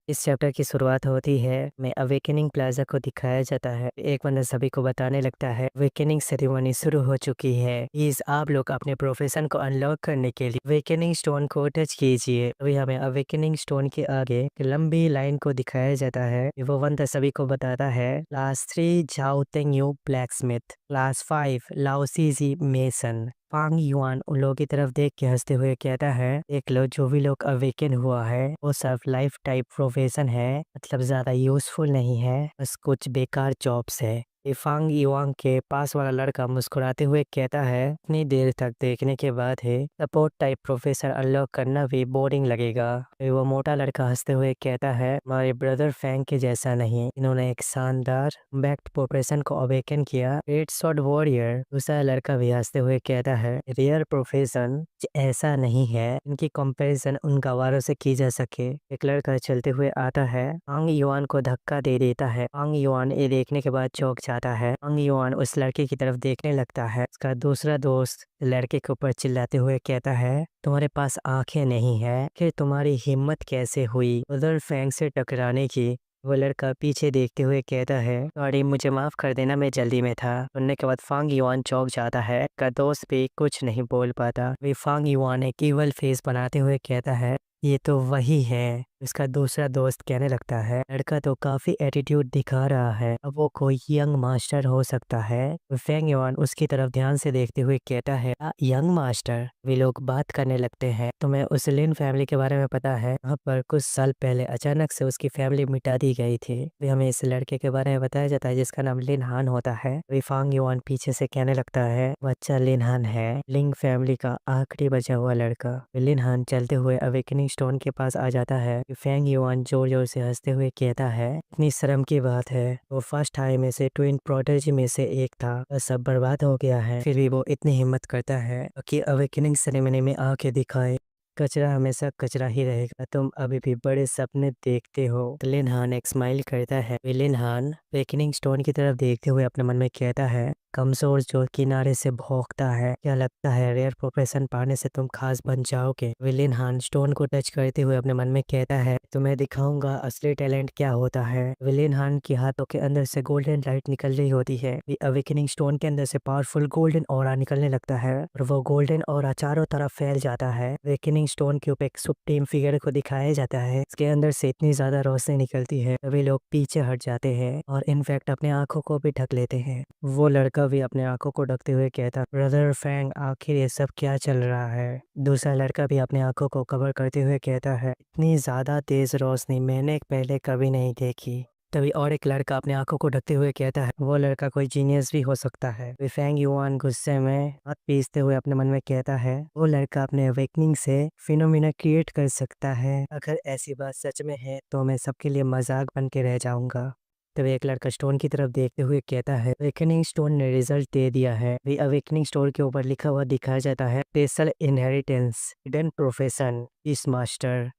इस चैप्टर की शुरुआत होती है में अवेकनिंग प्लाजा को दिखाया जाता है। एक बंदा सभी को बताने लगता है अवेकनिंग सेरेमनी शुरू हो चुकी है। प्लीज आप लोग अपने प्रोफेशन को अनलॉक करने के लिए अवेकनिंग स्टोन को टच कीजिए। अभी हमें अवेकनिंग स्टोन के आगे एक लंबी लाइन को दिखाया जाता है। वो बंदा सभी को बताता है क्लास 3 जाओ Teng you black Smith, class 5 लाओ सीजी मेसन। फांग युआन उन लोगों की तरफ देख के हंसते हुए कहता है, देख लो जो भी लोग अवेकन हुआ है वो सब लाइफ टाइप प्रोफेशन है, मतलब ज्यादा यूजफुल नहीं है, बस कुछ बेकार जॉब्स है। ये फांग युआंग के पास वाला लड़का मुस्कुराते हुए कहता है, इतनी देर तक देखने के बाद है सपोर्ट टाइप प्रोफेशन अनलॉक करना भी बोरिंग लगेगा। फिर वो मोटा लड़का हंसते हुए कहता है, हमारे ब्रदर फैंग के जैसा नहीं, इन्होंने एक शानदार बैक्ट प्रोफेशन को अवेकन किया, रेड शॉट वॉरियर। दूसरा लड़का भी हंसते हुए कहता है, रियर प्रोफेशन ऐसा नहीं है इनकी कंपैरिजन उन गवारों से की जा सके। एक लड़का चलते हुए आता है, आंग युआन को धक्का दे देता है। आंग युआन ये देखने के बाद चौंक जाता है। आंग युआन उस लड़के की तरफ देखने लगता है। उसका दूसरा दोस्त लड़के के ऊपर चिल्लाते हुए कहता है, तुम्हारे पास आंखें नहीं है, फिर तुम्हारी हिम्मत कैसे हुई उधर फैंग से टकराने की। वो लड़का पीछे देखते हुए कहता है, सॉरी मुझे माफ कर देना, मैं जल्दी में था। सुनने के बाद फांग युआन चौंक जाता है। का दोस्त भी कुछ नहीं बोल पाता। वे फांग युआन एक ईवल फेस बनाते हुए कहता है, ये तो वही है। उसका दूसरा दोस्त कहने लगता है, लड़का तो काफी एटीट्यूड दिखा रहा है, अब वो कोई यंग मास्टर हो सकता है। फैंग युआन उसकी तरफ ध्यान से देखते हुए कहता है, यंग मास्टर। वे लोग बात करने लगते हैं। तुम्हें उस लिन फैमिली के बारे में पता है? वहाँ पर कुछ साल पहले अचानक से उसकी फैमिली मिटा दी गई थी। वे हमें इस लड़के के बारे में बताया जाता है जिसका नाम लिन हान होता है। वे फांग युआन पीछे से कहने लगता है, बच्चा लिन हान है, लिंग फैमिली का आखिरी बचा हुआ लड़का। लिन हान चलते हुए अवेकनिंग स्टोन के पास आ जाता है। फैंग युआन जोर जोर से हंसते हुए कहता है, इतनी शर्म की बात है, वो फर्स्ट हाई में से ट्विन प्रोटेजी में से एक था, बस सब बर्बाद हो गया है, फिर भी वो इतनी हिम्मत करता है कि अवेकनिंग सेरेमनी में आके दिखाए। कचरा हमेशा कचरा ही रहेगा, तुम अभी भी बड़े सपने देखते हो। तो लिन हान एक स्माइल करता है। लिन हान अवेकनिंग स्टोन की तरफ देखते हुए अपने मन में कहता है, कमजोर जो किनारे से भौंकता है, क्या लगता है रेयर प्रोफेशन पाने से तुम खास बन जाओगे? विलिन हान स्टोन को टच करते हुए अपने मन में कहता है, तुम्हें दिखाऊंगा असली टैलेंट क्या होता है। विलिन हान के हाथों के अंदर से गोल्डन लाइट निकल रही होती है। अवेकनिंग स्टोन के अंदर से पावरफुल गोल्डन ऑरा निकलने लगता है और वो गोल्डन ऑरा चारों तरफ फैल जाता है। अवेकनिंग स्टोन के ऊपर एक सुप्रीम फिगर को दिखाया जाता है। इसके अंदर से इतनी ज्यादा रोशनी निकलती है, वे लोग पीछे हट जाते हैं और इनफैक्ट अपने आंखों को भी ढक लेते हैं। वो लड़का भी अपने आंखों को ढकते हुए कहता, ब्रदर फैंग आखिर ये सब क्या चल रहा है? दूसरा लड़का भी अपने आंखों को कवर करते हुए कहता है, इतनी ज्यादा तेज रोशनी मैंने पहले कभी नहीं देखी। तभी और एक लड़का अपने आंखों को ढकते हुए कहता है, वो लड़का कोई जीनियस भी हो सकता है। वे फैंग युआन गुस्से में हाथ पीसते हुए अपने मन में कहता है, वो लड़का अपने अवेकनिंग से फिनोमिना क्रिएट कर सकता है। अगर ऐसी बात सच में है तो मैं सबके लिए मजाक बन के रह जाऊंगा। तब एक लड़का स्टोन की तरफ देखते हुए कहता है, अवेकनिंग स्टोन ने रिजल्ट दे दिया है। भी अवेकनिंग स्टोन के ऊपर लिखा हुआ दिखाया जाता है, स्पेशल इनहेरिटेंस हिडन प्रोफेशन इस मास्टर।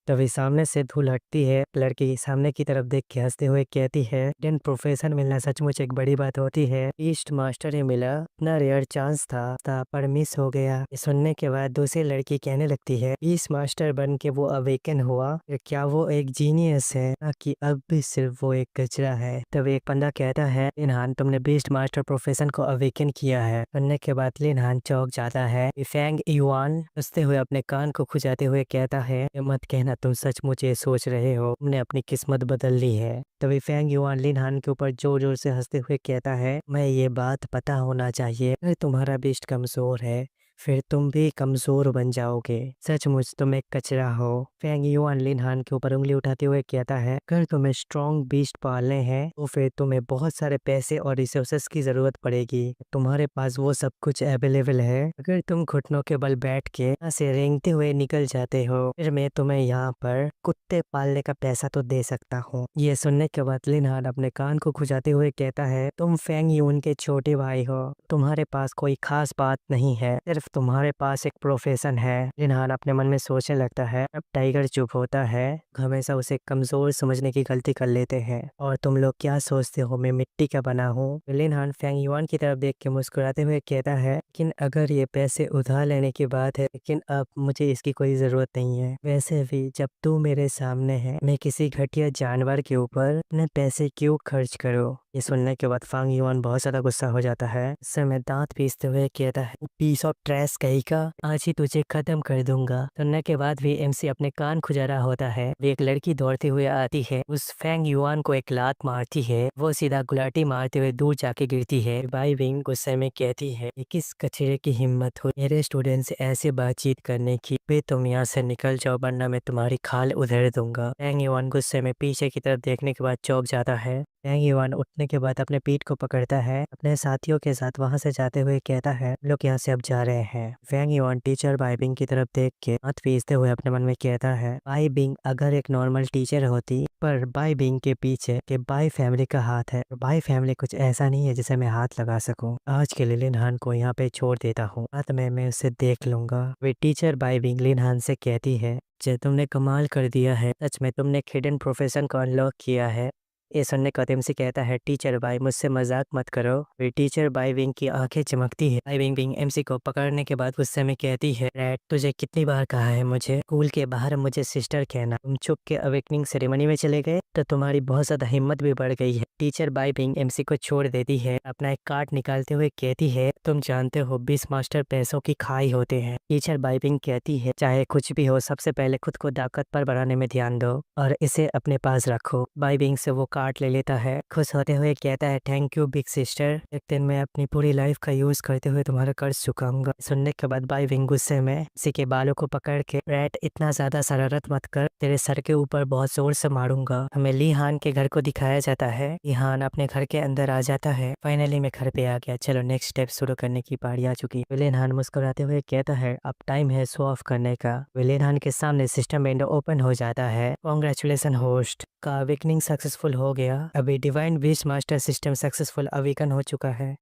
तभी सामने से धूल हटती है। लड़की सामने की तरफ देख के हंसते हुए कहती है, हिडन प्रोफेशन मिलना सचमुच एक बड़ी बात होती है। ईस्ट मास्टर ही मिला, इतना रेयर चांस था पर मिस हो गया। ये सुनने के बाद दूसरी लड़की कहने लगती है, ईस्ट मास्टर बन के वो अवेकन हुआ, क्या वो एक जीनियस है कि अब भी सिर्फ वो एक कचरा है? तभी एक बंदा कहता है, लिनहान तुमने बीस्ट मास्टर प्रोफेशन को अवेकन किया है। सुनने के बाद लिनहान चौंक जाता है। फैंग युआन हंसते हुए अपने कान को खुजाते हुए कहता है, "ये मत कहना तुम सचमुच ये सोच रहे हो, तुमने अपनी किस्मत बदल ली है। तभी फैंग युआन लिनहान के ऊपर जोर जोर से हंसते हुए कहता है, मैं ये बात पता होना चाहिए, अगर तुम्हारा बीस्ट कमजोर है फिर तुम भी कमजोर बन जाओगे, सचमुच तुम एक कचरा हो। फैंग युआन लिनहान के ऊपर उंगली उठाते हुए कहता है, अगर तुम्हें स्ट्रॉन्ग बीस्ट पालने हैं तो फिर तुम्हें बहुत सारे पैसे और रिसोर्सेस की जरूरत पड़ेगी। तुम्हारे पास वो सब कुछ अवेलेबल है। अगर तुम घुटनों के बल बैठ के यहाँ से रेंगते हुए निकल जाते हो, फिर मैं तुम्हें यहाँ पर कुत्ते पालने का पैसा तो दे सकता हूँ। ये सुनने के बाद लिनहान अपने कान को खुजाते हुए कहता है, तुम फैंग युन के छोटे भाई हो, तुम्हारे पास कोई खास बात नहीं है, सिर्फ तुम्हारे पास एक प्रोफेशन है। लिनहान अपने मन में सोचने लगता है। अब टाइगर चुप होता है। हमेशा उसे कमजोर समझने की गलती कर लेते हैं। और तुम लोग क्या सोचते हो मैं मिट्टी का बना हूँ? लिनहान फेंग युआन की तरफ देख के मुस्कुराते हुए कहता है, लेकिन अगर ये पैसे उधार लेने की बात है, लेकिन अब मुझे इसकी कोई जरूरत नहीं है। वैसे भी जब तू मेरे सामने है, मैं किसी घटिया जानवर के ऊपर अपने पैसे क्यों खर्च करूँ? ये सुनने के बाद फांग युआन बहुत ज्यादा गुस्सा हो जाता है। इस समय दांत पीसते हुए कहता है, पीस ऑफ ट्रैश कहीं का, आज ही तुझे खत्म कर दूंगा। सुनने के बाद भी एमसी अपने कान खुजारा होता है। वे एक लड़की दौड़ते हुए आती है, उस फेंग युआन को एक लात मारती है। वो सीधा गुलाटी मारते हुए दूर जाके गिरती है। बाई विंग गुस्से में कहती है, ये किस कचरे की हिम्मत हो मेरे स्टूडेंट से ऐसे बातचीत करने की? बे तुम यहाँ से निकल जाओ वरना मैं तुम्हारी खाल उधेड़ दूंगा। फेंग युआन गुस्से में पीछे की तरफ देखने के बाद चौंक जाता है। फेंग युआन उठने के बाद अपने पीठ को पकड़ता है, अपने साथियों के साथ वहां से जाते हुए कहता है, लोग यहाँ से अब जा रहे हैं। Feng Yuan teacher Bai Bing की तरफ देख के हाथ पीसते हुए अपने मन में कहता है, बाई बिंग अगर एक नॉर्मल टीचर होती, पर बाई बिंग के पीछे के बाई फैमिली का हाथ है। बाई फैमिली कुछ ऐसा नहीं है जिसे मैं हाथ लगा सकूं। आज के लिए लिनहान को यहाँ पे छोड़ देता हूँ, बाद में मैं उसे देख लूंगा। वे टीचर बाई बिंग लिनहान से कहती है, जे तुमने कमाल कर दिया है, सच में तुमने एक हिडन प्रोफेशन को अनलॉक किया है। ये सुनने का से कहता है, टीचर बाई मुझसे मजाक मत करो। वे टीचर बाई विंग की आंखें चमकती है। बाई विंग विंग एमसी को पकड़ने के बाद गुस्से में कहती है, रैट तुझे कितनी बार कहा है मुझे स्कूल के बाहर मुझे सिस्टर कहना? तुम चुप के अवेकनिंग सेरेमनी में चले गए तो तुम्हारी बहुत ज्यादा हिम्मत भी बढ़ गई है। टीचर बाई विंग एमसी को छोड़ देती है। अपना एक कार्ड निकालते हुए कहती है, तुम जानते हो 20 मास्टर पैसों की खाई होते हैं। टीचर बाई विंग कहती है, चाहे कुछ भी हो सबसे पहले खुद को ताकतवर बनाने में ध्यान दो और इसे अपने पास रखो। बाई विंग से वो कार्ड ले लेता है, खुश होते हुए कहता है, थैंक यू बिग सिस्टर, एक दिन मैं अपनी पूरी लाइफ का यूज करते हुए तुम्हारा कर्ज चुकाऊंगा। सुनने के बाद बाई विंग गुस्से में किसी के बालों को पकड़ के, रैट इतना ज्यादा शरारत मत कर, तेरे सर के ऊपर बहुत जोर से मारूंगा। हमें ली हान के घर को दिखाया जाता है। ली हान अपने घर के अंदर आ जाता है। फाइनली मैं घर पे आ गया, चलो नेक्स्ट स्टेप शुरू करने की बारी आ चुकी। विलेन हान मुस्कुराते हुए कहता है, अब टाइम है शो ऑफ करने का। विलेन हान के सामने सिस्टम विंडो ओपन हो जाता है। कॉन्ग्रेचुलेसन होस्ट का अवेकनिंग सक्सेसफुल हो गया। अभी divine beast master system successful awaken हो चुका है।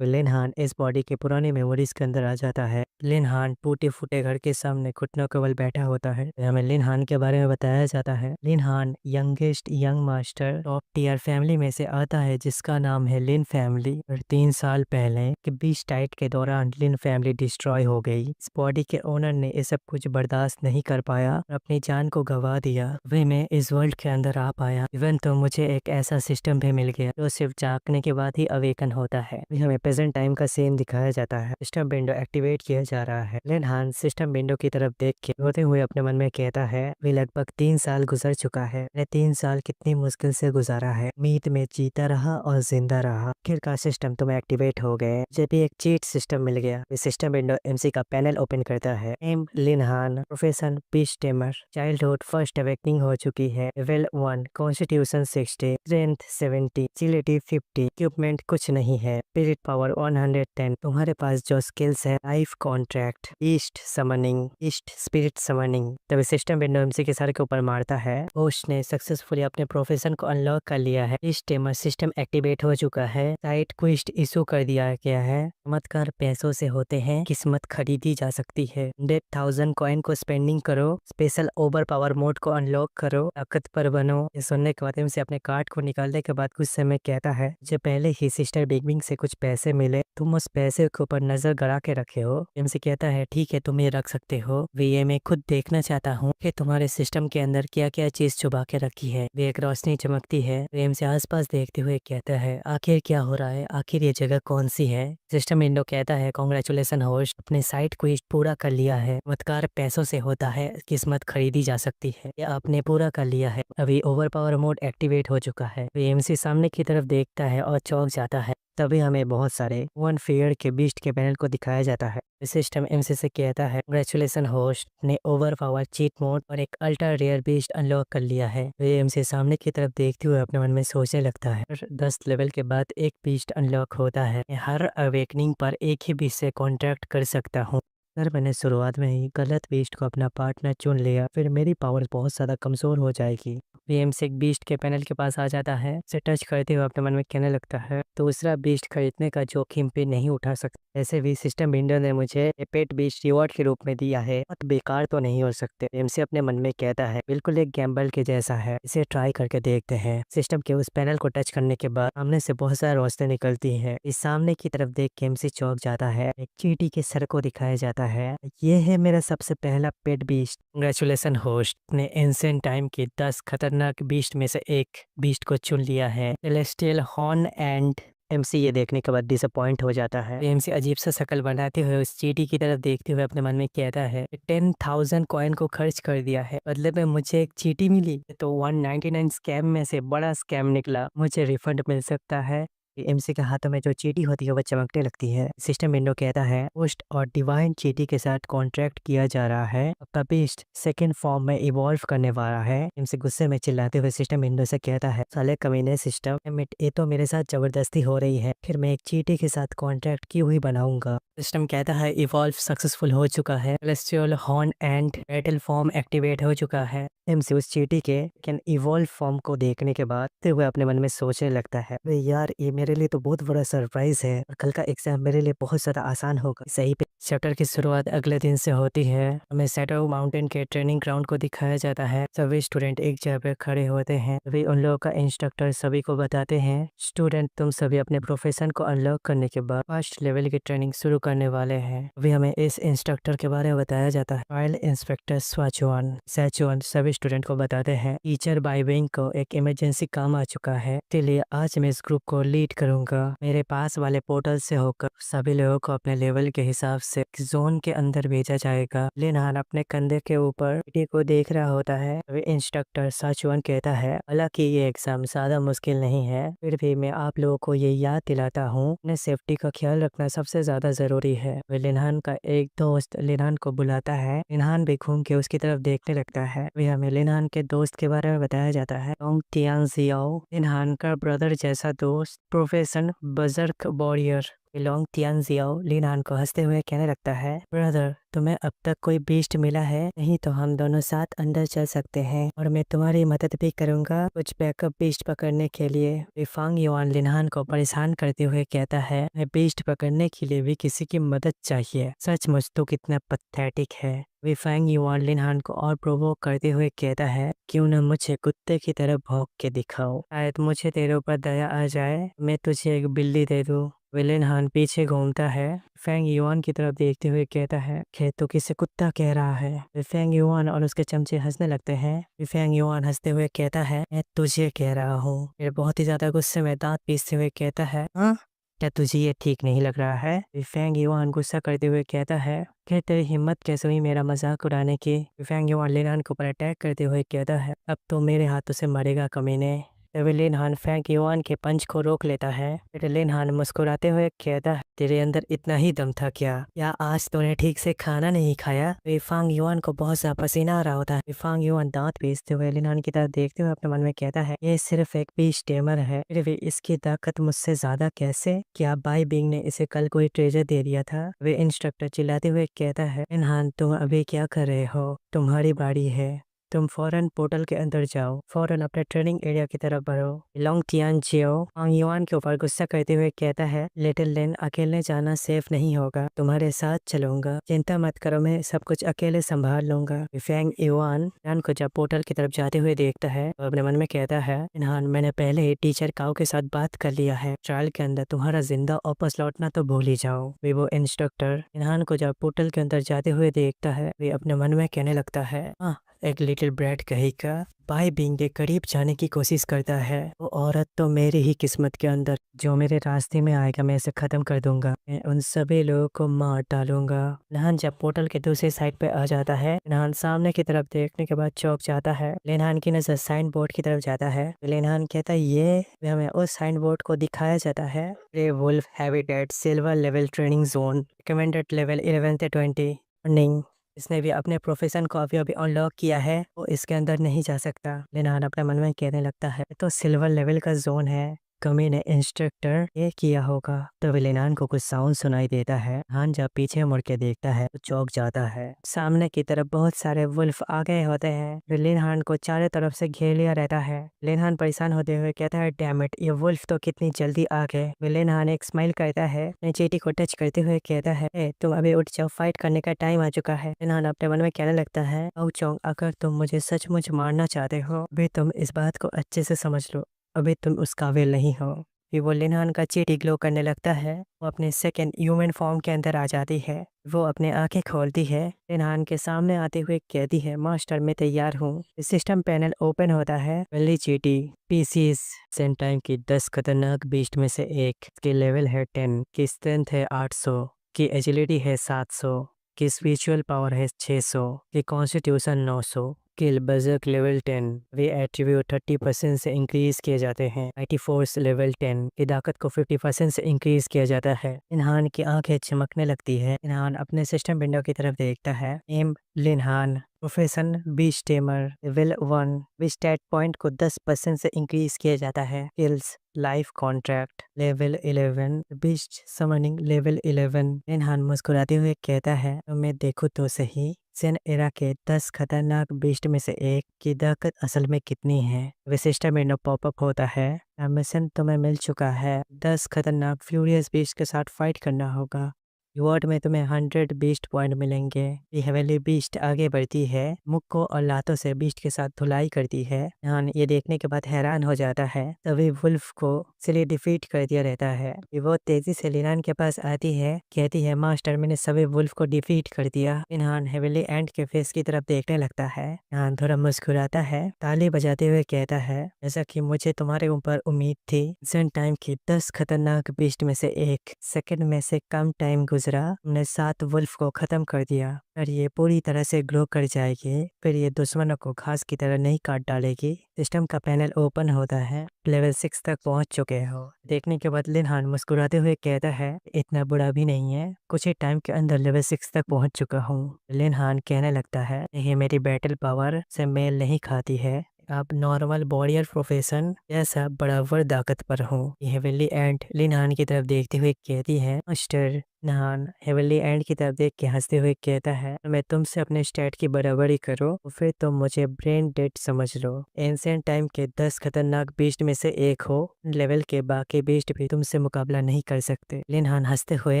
लिनहान इस बॉडी के पुराने मेमोरीज के अंदर आ जाता है। लिनहान टूटे फूटे घर के सामने घुटनों के बल बैठा होता है। हमें लिनहान के बारे में बताया जाता है। Linhan youngest young master top tier family में से आता है जिसका नाम है लिन फैमिली। और 3 साल पहले के बीच टाइट के दौरान लिन फैमिली डिस्ट्रॉय हो गई। इस बॉडी के ओनर ने ये सब कुछ बर्दाश्त नहीं कर पाया और अपनी जान को गवा दिया। वे मैं इस वर्ल्ड के अंदर आ पाया। इवन तो मुझे एक ऐसा सिस्टम भी मिल गया जो सिर्फ जागने के बाद ही अवेकन होता है। हमें प्रेजेंट टाइम का सीन दिखाया जाता है। सिस्टम विंडो एक्टिवेट किया जा रहा है। लिनहान सिस्टम विंडो की तरफ देख के रोते हुए अपने मन में कहता है, वे लगभग 3 साल गुजर चुका है। मैंने 3 साल कितनी मुश्किल से गुजारा है। उम्मीद में जीता रहा और जिंदा रहा। आखिरकार सिस्टम तुम्हें एक्टिवेट हो गए। जब भी एक चीट सिस्टम मिल गया। सिस्टम विंडो एमसी का पैनल ओपन करता है। M Linhan profession beast tamer, childhood first awakening हो चुकी है। Level 1 constitution 60, strength 70, agility 50, equipment कुछ नहीं है। Spirit power 110। तुम्हारे पास जो स्किल्स है, life contract, beast summoning, beast spirit summoning. तभी सिस्टम विंडो एमसी के सर के ऊपर मारता है। होस्ट ने सक्सेसफुली अपने प्रोफेशन को अनलॉक कर लिया है। इस टेमर सिस्टम एक्टिवेट हो चुका है। साइट क्विस्ट इशू कर दिया गया है। चमत्कार पैसों से होते हैं, किस्मत खरीदी जा सकती है। 100,000 कॉइन को स्पेंडिंग करो। स्पेशल ओवर पावर मोड को अनलॉक करो। ताकतवर बनो। ये सुनने के बाद से अपने कार्ड को निकालने के बाद कुछ समय कहता है, जो पहले ही सिस्टर बिग से कुछ पैसे मिले, तुम उस पैसे के ऊपर नजर गड़ा के रखे हो। एमसी कहता है, ठीक है तुम ये रख सकते हो। वे ये मैं खुद देखना चाहता हूँ कि तुम्हारे सिस्टम के अंदर क्या क्या चीज छुपा के रखी है। वे एक रोशनी चमकती है। वे एमसी आसपास देखते हुए कहता है, आखिर क्या हो रहा है, आखिर ये जगह कौन सी है? सिस्टम विंडो कहता है, कॉन्ग्रेचुलेसन होस्ट, अपने साइट को पूरा कर लिया है। चमत्कार पैसों से होता है, किस्मत खरीदी जा सकती है। ये आपने पूरा कर लिया है। अभी ओवर पावर मोड एक्टिवेट हो चुका है। वे एमसी सामने की तरफ देखता है और चौंक जाता है। तभी हमें बहुत सारे वन फेयर के बीस्ट के पैनल को दिखाया जाता है। सिस्टम एमसी से कहता है, कंग्रेचुलेसन होस्ट ने ओवर पावर चीट मोड और एक अल्ट्रा रेयर बीस्ट अनलॉक कर लिया है। वे एमसी सामने की तरफ देखते हुए अपने मन में सोचने लगता है, 10 लेवल के बाद एक बीस्ट अनलॉक होता है। मैं हर अवेकनिंग पर एक ही बीस्ट से कॉन्ट्रैक्ट कर सकता हूँ। अगर मैंने शुरुआत में ही गलत बीस्ट को अपना पार्टनर चुन लिया, फिर मेरी पावर बहुत ज्यादा कमजोर हो जाएगी। वीएमसी एक बीस्ट के पैनल के पास आ जाता है। उसे टच करते हुए अपने मन में कहने लगता है दूसरा बीस्ट खरीदने का जोखिम पे नहीं उठा सकता। ऐसे भी सिस्टम बिल्डर ने मुझे पेट बीस्ट रिवॉर्ड के रूप में दिया है, बहुत बेकार तो नहीं हो सकते। वीएमसी अपने मन में कहता है बिल्कुल एक गैम्बल के जैसा है, इसे ट्राई करके देखते हैं। सिस्टम के उस पैनल को टच करने के बाद सामने से बहुत सारी रोशनी निकलती है। इस सामने की तरफ देख के एमसी चौंक जाता है। एक चींटी के सर को दिखाया जाता है। ये है मेरा सबसे पहला पेट बीस्ट। कंग्रेचुलेसन होस्ट ने एंशिएंट टाइम के 10 खतरनाक बीस्ट में से एक बीस्ट को चुन लिया है, सेलेस्टियल हॉर्न एंड। एमसी ये देखने के बाद डिसअपॉइंट हो जाता है। एमसी अजीब सा शक्ल बनाते हुए उस चींटी की तरफ देखते हुए अपने मन में कहता है 10,000 कॉइन को खर्च कर दिया है, बदले में मुझे एक चींटी मिली तो 199 स्कैम में से बड़ा स्कैम निकला, मुझे रिफंड मिल सकता है। एमसी के हाथों में जो चींटी होती है वो चमकने लगती है। सिस्टम विंडो कहता है पोस्ट और डिवाइन चींटी के साथ कॉन्ट्रैक्ट किया जा रहा है, आपका बीस्ट सेकंड फॉर्म में इवॉल्व करने वाला है। एमसी गुस्से में चिल्लाते हुए सिस्टम विंडो से कहता है साले कमीने सिस्टम, ये तो मेरे साथ जबरदस्ती हो रही है, फिर मैं एक चींटी के साथ कॉन्ट्रैक्ट क्यों ही बनाऊंगा। सिस्टम कहता है इवॉल्व सक्सेसफुल हो चुका है, celestial horn and battle form activate हो चुका है। एमसी उस चींटी के कैन इवॉल्व फॉर्म को देखने के बाद वह अपने मन में सोचने लगता है वे यार ये मेरे लिए तो बहुत बड़ा सरप्राइज है और कल का एग्जाम मेरे लिए बहुत ज्यादा आसान होगा। सही पे चैप्टर की शुरुआत अगले दिन से होती है। हमें सैडो माउंटेन के ट्रेनिंग ग्राउंड को दिखाया जाता है। सभी स्टूडेंट एक जगह पे खड़े होते हैं। तभी उन लोगों का इंस्ट्रक्टर सभी को बताते हैं स्टूडेंट तुम सभी अपने प्रोफेशन को अनलॉक करने के बाद फर्स्ट लेवल की ट्रेनिंग शुरू करने वाले हैं। अभी हमें इस इंस्ट्रक्टर के बारे में बताया जाता है, रॉयल इंस्पेक्टर सैचुअन सभी स्टूडेंट को बताते हैं टीचर बाइविंग को एक इमरजेंसी काम आ चुका है, इसलिए आज मैं इस ग्रुप को लीड करूंगा। मेरे पास वाले पोर्टल से होकर सभी लोगों को अपने लेवल के हिसाब से जोन के अंदर भेजा जाएगा। लिनहान अपने कंधे के ऊपर बेटी को देख रहा होता है। वे इंस्ट्रक्टर साचुअन कहता है हालांकि ये एग्जाम ज्यादा मुश्किल नहीं है, फिर भी मैं आप लोगों को ये याद दिलाता हूँ अपने सेफ्टी का ख्याल रखना सबसे ज्यादा जरूरी है। वे लिनहान का एक दोस्त लिनहान को बुलाता है। लिनहान भी घूम के उसकी तरफ देखने लगता है। वे हमें लिनहान के दोस्त के बारे में बताया जाता है, लोंग तियांग जियाओ, लिनहान का ब्रदर जैसा दोस्त, प्रोफेशन बजर्क वॉरियर। लोंग तियांग जियाओ लिनहान को हंसते हुए कहने लगता है ब्रदर तुम्हें अब तक कोई बीस्ट मिला है नहीं तो हम दोनों साथ अंदर चल सकते हैं और मैं तुम्हारी मदद भी करूंगा कुछ बैकअप बीस्ट पकड़ने के लिए। विफांग युआन लिनहान को परेशान करते हुए कहता है मैं बीस्ट पकड़ने के लिए भी किसी की मदद चाहिए, सचमुच तो कितना पथेटिक है। विफांग युआन लिनहान को और प्रोवोक करते हुए कहता है क्यों न मुझे कुत्ते की तरह भौंक के दिखाओ, शायद मुझे तेरे ऊपर दया आ जाए, मैं तुझे एक बिल्ली दे दूं। विलिनहान पीछे घूमता है। फैंग युआन की तरफ देखते हुए कहता है खेत तो किसे कुत्ता कह रहा है। फैंग युआन और उसके चमचे हंसने लगते हैं। फैंग युआन हंसते हुए कहता है मैं तुझे कह रहा हूँ। फिर बहुत ही ज्यादा गुस्से में दांत पीसते हुए कहता है हाँ क्या तुझे ये ठीक नहीं लग रहा है। फैंग युआन गुस्सा करते हुए कहता है क्या तेरी हिम्मत कैसे हुई मेरा मजाक उड़ाने की। फैंग युआन लिनहान के ऊपर अटैक करते हुए कहता है अब तो मेरे हाथों से मरेगा कमीने। लिनहान फैंग युआन के पंच को रोक लेता है। फिर लिनहान मुस्कुराते हुए कहता है तेरे अंदर इतना ही दम था क्या, या आज तूने ठीक से खाना नहीं खाया। विफांग युआन को बहुत सा पसीना आ रहा होता है। विफांग युआन दांत पीसते हुए लिनहान की तरफ देखते हुए अपने मन में कहता है ये सिर्फ एक बीच टेमर है, फिर भी इसकी ताकत मुझसे ज्यादा कैसे, क्या बाई बिंग ने इसे कल कोई ट्रेजर दे दिया था। वे इंस्ट्रक्टर चिल्लाते हुए कहता है लिनहान तुम अभी क्या कर रहे हो, तुम्हारी बारी है, तुम फौरन पोर्टल के अंदर जाओ, फौरन अपने ट्रेनिंग एरिया की तरफ बढ़ो। लोंग तियान जियो हांग युआन के ऊपर गुस्सा करते हुए कहता है लिटिल लिन अकेले जाना सेफ नहीं होगा, तुम्हारे साथ चलूंगा, चिंता मत करो मैं सब कुछ अकेले संभाल लूंगा। फैंग युआन लिन को जब पोर्टल की तरफ जाते हुए देखता है तो अपने मन में कहता है इन्हान मैंने पहले ही टीचर काओ के साथ बात कर लिया है, ट्रायल के अंदर तुम्हारा जिंदा वापस लौटना तो भूल ही जाओ। वे वो इंस्ट्रक्टर इन्हान को जब पोर्टल के अंदर जाते हुए देखता है वे अपने मन में कहने लगता है हाँ एक लिटिल ब्रैड कहीं का बाई बिंग के करीब जाने की कोशिश करता है, वो औरत तो मेरी ही किस्मत के अंदर, जो मेरे रास्ते में आएगा मैं इसे खत्म कर दूंगा, मैं उन सभी लोगों को मार डालूंगा। लिनहान जब पोर्टल के दूसरी साइड पे आ जाता है लिनहान सामने की तरफ देखने के बाद चौंक जाता है। लिनहान की नजर साइन बोर्ड की तरफ जाता है। लिनहान कहता है ये हमें उस साइन बोर्ड को दिखाया जाता है grey wolf habitat silver level training zone recommended level 11 से 20 अर्निंग। इसने भी अपने प्रोफेशन को अभी अनलॉक किया है, वो इसके अंदर नहीं जा सकता। लिनहान अपने मन में कहने लगता है तो सिल्वर लेवल का जोन है, कमीने इंस्ट्रक्टर ये किया होगा। तभी लिनहान को कुछ साउंड सुनाई देता है। हान जब पीछे मुड़ के देखता है तो चौंक जाता है। सामने की तरफ बहुत सारे वुल्फ आ गए होते हैं। फिर लिनहान को चारों तरफ से घेर लिया रहता है। लिनहान परेशान होते हुए कहता है, डैम इट, ये वुल्फ तो कितनी जल्दी आ गए। लिनहान एक स्माइल करता है, अपनी चीटी को टच करते हुए कहता है, ए, तुम अभी उठ जाओ, फाइट करने का टाइम आ चुका है। लिनहान अपने मन में कहने लगता है, आओ चोंग, अगर तुम मुझे सचमुच मारना चाहते हो अभी तुम इस बात को अच्छे से समझ लो, अभी तुम उस काबिल नहीं हो। फिर वो लिनहान का चीटी ग्लो करने लगता है। वो अपने सेकंड ह्यूमन फॉर्म के अंदर आ जाती है। वो अपने आंखें खोलती है, लिनहान के सामने आते हुए कहती है, मास्टर मैं तैयार हूँ। सिस्टम पैनल ओपन होता है। पहली चीटी पीसीस सेंट टाइम की 10 खतरनाक बीस्ट में से एक, की लेवल है 10, की स्ट्रेंथ है 800, की एजिलिटी है 700, की स्पिरिचुअल पावर है 600, की कॉन्स्टिट्यूशन 900। स्किल बजर्क लेवल 10, वे एट्रीब्यूट 30% से इंक्रीज किए जाते हैं। आईटी फोर्स लेवल 10 की ताकत को 50% से इंक्रीज किया जाता है। लिनहान की आंखें चमकने लगती है। लिनहान अपने सिस्टम विंडो की तरफ देखता है। M Linhan profession beast tamer level 1, विस्टैट पॉइंट को 10% से इंक्रीज किया जाता है। Skills life contract level 11, beast summoning level 11। Linhan मुस्कुराते हुए कहता है, तो मैं देखूं तो सही, सेन एरा के 10 खतरनाक बीस्ट में से एक की ताकत असल में कितनी है। विशिष्ट मेनू पॉपअप होता है। मिशन तुम्हें मिल चुका है। 10 खतरनाक फ्यूरियस बीस्ट के साथ फाइट करना होगा। रिवॉर्ड में तुम्हें 100 बीस्ट पॉइंट मिलेंगे। ये हवेली बीस्ट आगे बढ़ती है, मुख को और लातों से बीस्ट के साथ धुलाई करती है। यहाँ ये देखने के बाद हैरान हो जाता है। तभी वुल्फ को सिली डिफीट कर दिया रहता है। वो तेजी से लिनहान के पास आती है, कहती है, मास्टर मैंने सभी वुल्फ को डिफीट कर दिया। लिनहान हेवेली एंड के फेस की तरफ देखने लगता है। यहाँ थोड़ा मुस्कुराता है, ताली बजाते हुए कहता है, जैसा कि मुझे तुम्हारे ऊपर उम्मीद थी। सन टाइम की 10 खतरनाक बीस्ट में से एक सेकंड में से कम टाइम हमने 7 वुल्फ को खत्म कर दिया और ये पूरी तरह से ग्रो कर जाएगी। फिर ये दुश्मनों को घास की तरह नहीं काट डालेगी। सिस्टम का पैनल ओपन होता है। लेवल 6 तक पहुंच चुके हो। देखने के बाद लिनहान मुस्कुराते हुए कहता है, इतना बुरा भी नहीं है, कुछ ही टाइम के अंदर लेवल 6 तक पहुंच चुका हूँ। लिनहान कहने लगता है, ये मेरी बैटल पावर से मेल नहीं खाती है। आप नॉर्मल वॉरियर प्रोफेशन जैसा बराबर ताकतवर हूँ। ये हेवेली एंड लिनहान की तरफ देखते हुए कहती है, मास्टर। लिनहान हेवेली एंड की तरफ देख के हंसते हुए कहता है, मैं तुमसे अपने स्टैट की बराबरी करो तो फिर तुम मुझे ब्रेन डेड समझ लो। एंशिएंट टाइम के 10 खतरनाक बीस्ट में से एक हो। लेवल के बाकी बीस्ट भी तुमसे मुकाबला नहीं कर सकते। लिनहान हंसते हुए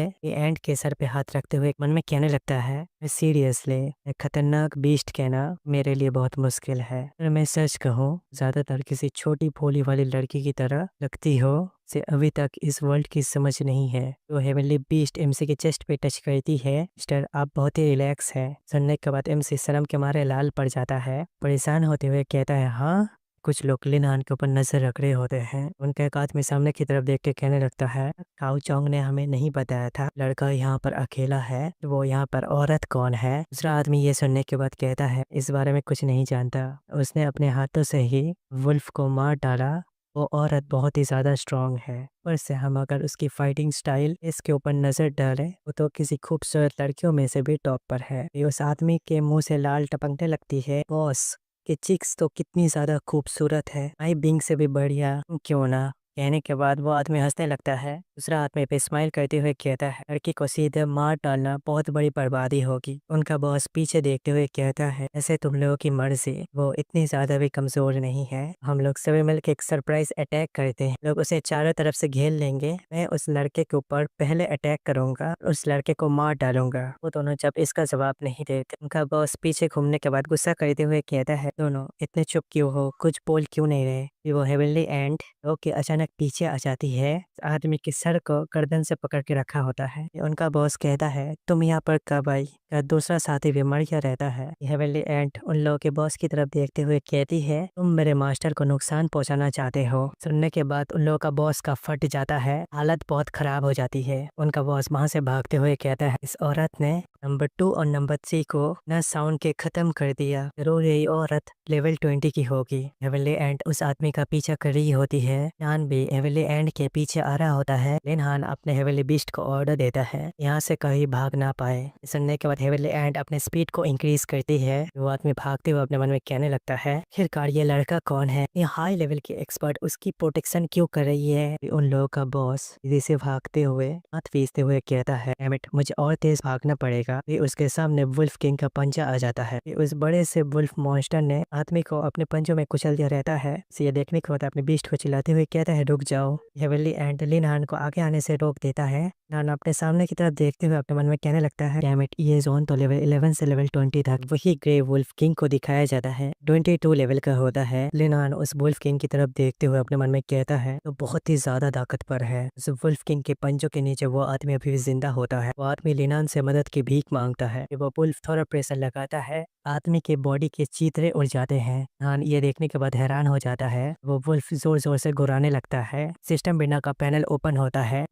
ये एंड के सर पे हाथ रखते हुए मन में कहने लगता है, सीरियसली खतरनाक बीस्ट कहना मेरे लिए बहुत मुश्किल है। और मैं सच कहूँ, ज्यादातर किसी छोटी भोली वाली लड़की की तरह लगती हो से अभी तक इस वर्ल्ड की समझ नहीं है। तो हेवनली बीस्ट एमसी के चेस्ट पे टच करती है। मिस्टर आप बहुत ही रिलैक्स है। सुनने के बाद एमसी शर्म के मारे लाल पड़ जाता है। परेशान होते हुए कहता है, हाँ। कुछ लोग लिनहान के ऊपर नजर रख रहे होते हैं। उनका एक आदमी सामने की तरफ देख के कहने लगता है, काऊ चोंग ने हमें नहीं बताया था लड़का यहाँ पर अकेला है, तो वो यहाँ पर औरत कौन है। दूसरा आदमी ये सुनने के बाद कहता है, इस बारे में कुछ नहीं जानता, उसने अपने हाथों से ही वुल्फ को मार डाला। वो औरत बहुत ही ज़्यादा स्ट्रांग है। ऊपर से हम अगर उसकी फाइटिंग स्टाइल इसके ऊपर नज़र डालें, वो तो किसी खूबसूरत लड़कियों में से भी टॉप पर है। ये उस आदमी के मुंह से लाल टपकने लगती है। बॉस के चिक्स तो कितनी ज़्यादा खूबसूरत है, आई बिंग से भी बढ़िया क्यों ना। कहने के बाद वो आदमी हंसने लगता है। दूसरा आदमी पे स्माइल करते हुए कहता है, लड़की को सीधे मार डालना बहुत बड़ी बर्बादी होगी। उनका बॉस पीछे देखते हुए कहता है, ऐसे तुम लोगों की मर्जी, वो इतनी ज्यादा भी कमजोर नहीं है। हम लोग सभी मिलकर एक सरप्राइज अटैक करते हैं। लोग उसे चारों तरफ से घेर लेंगे। मैं उस लड़के के ऊपर पहले अटैक करूंगा, उस लड़के को मार डालूंगा। वो दोनों जब इसका जवाब नहीं देते, उनका बॉस पीछे घूमने के बाद गुस्सा करते हुए कहता है, दोनों इतने चुप क्यों हो, कुछ बोल क्यों नहीं रहे। वो हेवनली एंड के अचानक पीछे आ जाती है। आदमी के सर को गर्दन से पकड़ के रखा होता है। उनका बॉस कहता है, तुम यहाँ पर कब आई। का दूसरा साथी भी मर गया रहता है। हेवनली एंड उन लोगों के बॉस की तरफ देखते हुए कहती है, तुम मेरे मास्टर को नुकसान पहुंचाना चाहते हो। सुनने के बाद उन लोगों का बॉस का फट जाता है, हालत बहुत खराब हो जाती है। उनका बॉस वहां से भागते हुए कहता है, इस औरत ने नंबर 2 और नंबर 3 को न साउंड के खत्म कर दिया। जरूर यही औरत लेवल 20 की होगी। हेवनली एंड उस आदमी का पीछा कर रही होती है। लिनहान भी हेवनली एंड के पीछे आ रहा होता है। लिनहान अपने हेवनली बीस्ट को ऑर्डर देता है, यहाँ से कहीं भाग ना पाए। सुनने के बाद हेवनली एंट अपने स्पीड को इंक्रीज करती है। वो आदमी भागते हुए अपने मन में कहने लगता है, आखिरकार ये लड़का कौन है, ये हाई लेवल की एक्सपर्ट उसकी प्रोटेक्शन क्यों कर रही है। उन लोगों का बॉस तेजी से भागते हुए हाथ पीसते हुए कहता है, डैम इट, मुझे और तेज भागना पड़ेगा। फिर उसके सामने वुल्फ किंग का पंजा आ जाता है। फिर उस बड़े से वुल्फ मॉन्स्टर ने आदमी को अपने पंजों में कुचल दिया रहता है। ये देखने को होता है, अपने बीस्ट को चिल्लाते हुए कहता है, रुक जाओ। हेवनली एंट लिनहान को आगे आने से रोक देता है। नान अपने सामने की तरफ देखते हुए अपने मन में कहने लगता है, डैम इट, ये जोन तो लेवल 11 से लेवल 20 तक वही ग्रे वुल्फ किंग को दिखाया जाता है, 22 लेवल का होता है। लिनान उस वुल्फ किंग की तरफ देखते हुए अपने मन में कहता है, तो बहुत ही ज्यादा ताकतवर है। उस वुल्फ किंग के पंजों के नीचे वो आदमी अभी भी जिंदा होता है। वो आदमी लिनान से मदद की भीख मांगता है। वो वुल्फ थोड़ा प्रेशर लगाता है, आदमी के बॉडी के चीथड़े उड़ जाते हैं। नान ये देखने के बाद हैरान हो जाता है। वो वुल्फ जोर जोर से गुर्राने लगता है। सिस्टम बिना का पैनल ओपन होता है।